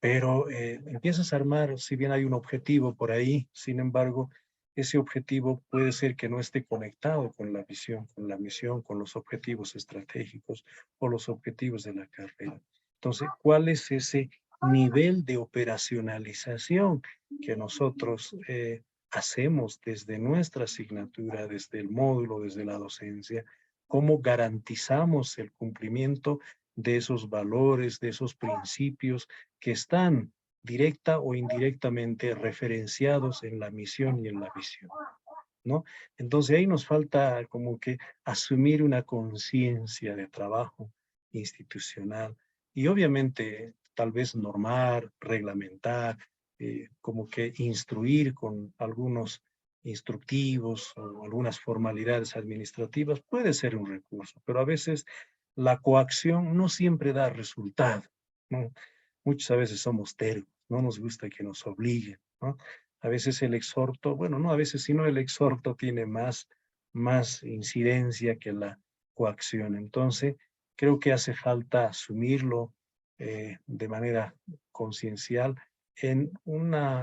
A: Pero empiezas a armar, si bien hay un objetivo por ahí, sin embargo, ese objetivo puede ser que no esté conectado con la visión, con la misión, con los objetivos estratégicos o los objetivos de la carrera. Entonces, ¿cuál es ese nivel de operacionalización que nosotros hacemos desde nuestra asignatura, desde el módulo, desde la docencia, cómo garantizamos el cumplimiento de esos valores, de esos principios que están directa o indirectamente referenciados en la misión y en la visión, ¿no? Entonces ahí nos falta como que asumir una conciencia de trabajo institucional y obviamente tal vez normar, reglamentar, como que instruir con algunos instructivos o algunas formalidades administrativas puede ser un recurso, pero a veces la coacción no siempre da resultado, ¿no? Muchas veces somos tercos, no nos gusta que nos obliguen, ¿no? A veces el exhorto, bueno, no a veces, sino el exhorto tiene más incidencia que la coacción. Entonces, creo que hace falta asumirlo de manera conciencial en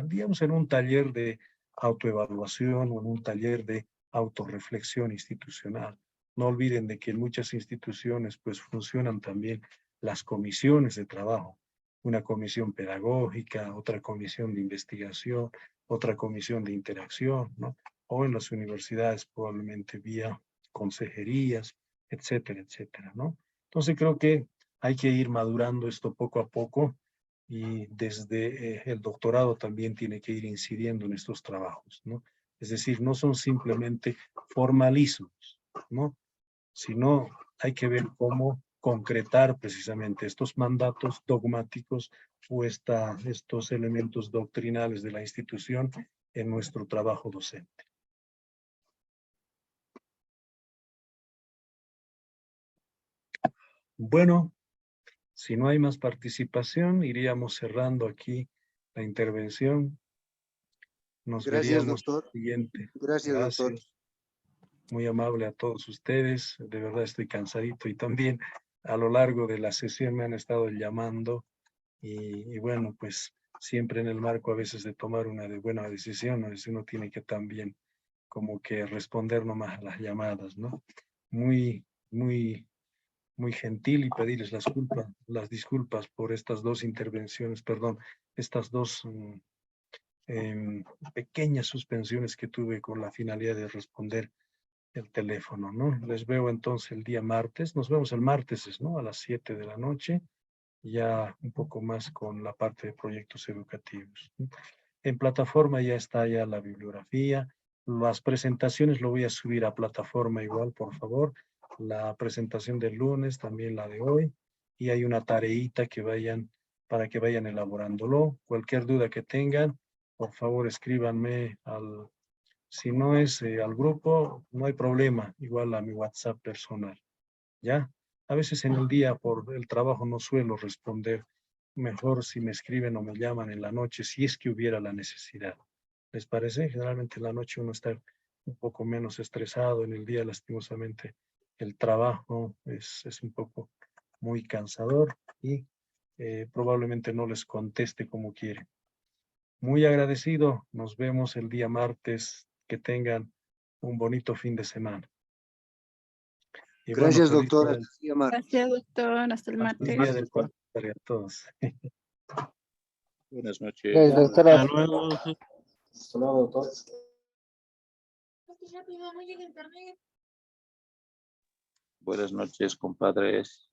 A: digamos, en un taller de autoevaluación o en un taller de autorreflexión institucional. No olviden de que en muchas instituciones pues funcionan también las comisiones de trabajo, una comisión pedagógica, otra comisión de investigación, otra comisión de interacción, ¿no? O en las universidades probablemente vía consejerías, etcétera, etcétera, ¿no? Entonces creo que hay que ir madurando esto poco a poco y desde el doctorado también tiene que ir incidiendo en estos trabajos, ¿no? Es decir, no son simplemente formalismos, ¿no? Sino hay que ver cómo concretar precisamente estos mandatos dogmáticos o estos elementos doctrinales de la institución en nuestro trabajo docente. Bueno, si no hay más participación, iríamos cerrando aquí la intervención. Nos
F: Gracias,
A: veríamos
F: doctor.
A: siguiente.
F: Gracias, doctor.
A: Gracias. Muy amable a todos ustedes. De verdad estoy cansadito y también a lo largo de la sesión me han estado llamando y bueno, pues siempre en el marco a veces de tomar una buena decisión, a veces uno tiene que también como que responder nomás a las llamadas, ¿no? Muy, muy, muy gentil y pedirles las disculpas por estas dos intervenciones, perdón, estas dos pequeñas suspensiones que tuve con la finalidad de responder el teléfono, ¿no? Les veo entonces el día martes, nos vemos el martes, ¿no? A las 7 de la noche, ya un poco más con la parte de proyectos educativos, ¿no? En plataforma ya está ya la bibliografía, las presentaciones lo voy a subir a plataforma igual, por favor, la presentación del lunes, también la de hoy, y hay una tareita para que vayan elaborándolo. Cualquier duda que tengan, por favor escríbanme si no es al grupo, no hay problema, igual a mi WhatsApp personal, ¿ya? A veces en el día por el trabajo no suelo responder, mejor si me escriben o me llaman en la noche, si es que hubiera la necesidad. ¿Les parece? Generalmente en la noche uno está un poco menos estresado, en el día lastimosamente el trabajo es un poco muy cansador y probablemente no les conteste como quieren. Muy agradecido, nos vemos el día martes, que tengan un bonito fin de semana. Y
F: Gracias,
A: bueno, feliz
F: doctor.
A: día,
F: Hasta el día martes.
G: Gracias, doctor. Hasta el
A: feliz
G: martes.
A: día del Padre a todos.
H: Buenas noches.
B: Gracias, doctora.
D: Hasta luego.
B: Hasta luego, doctor.
H: Buenas noches, compadres.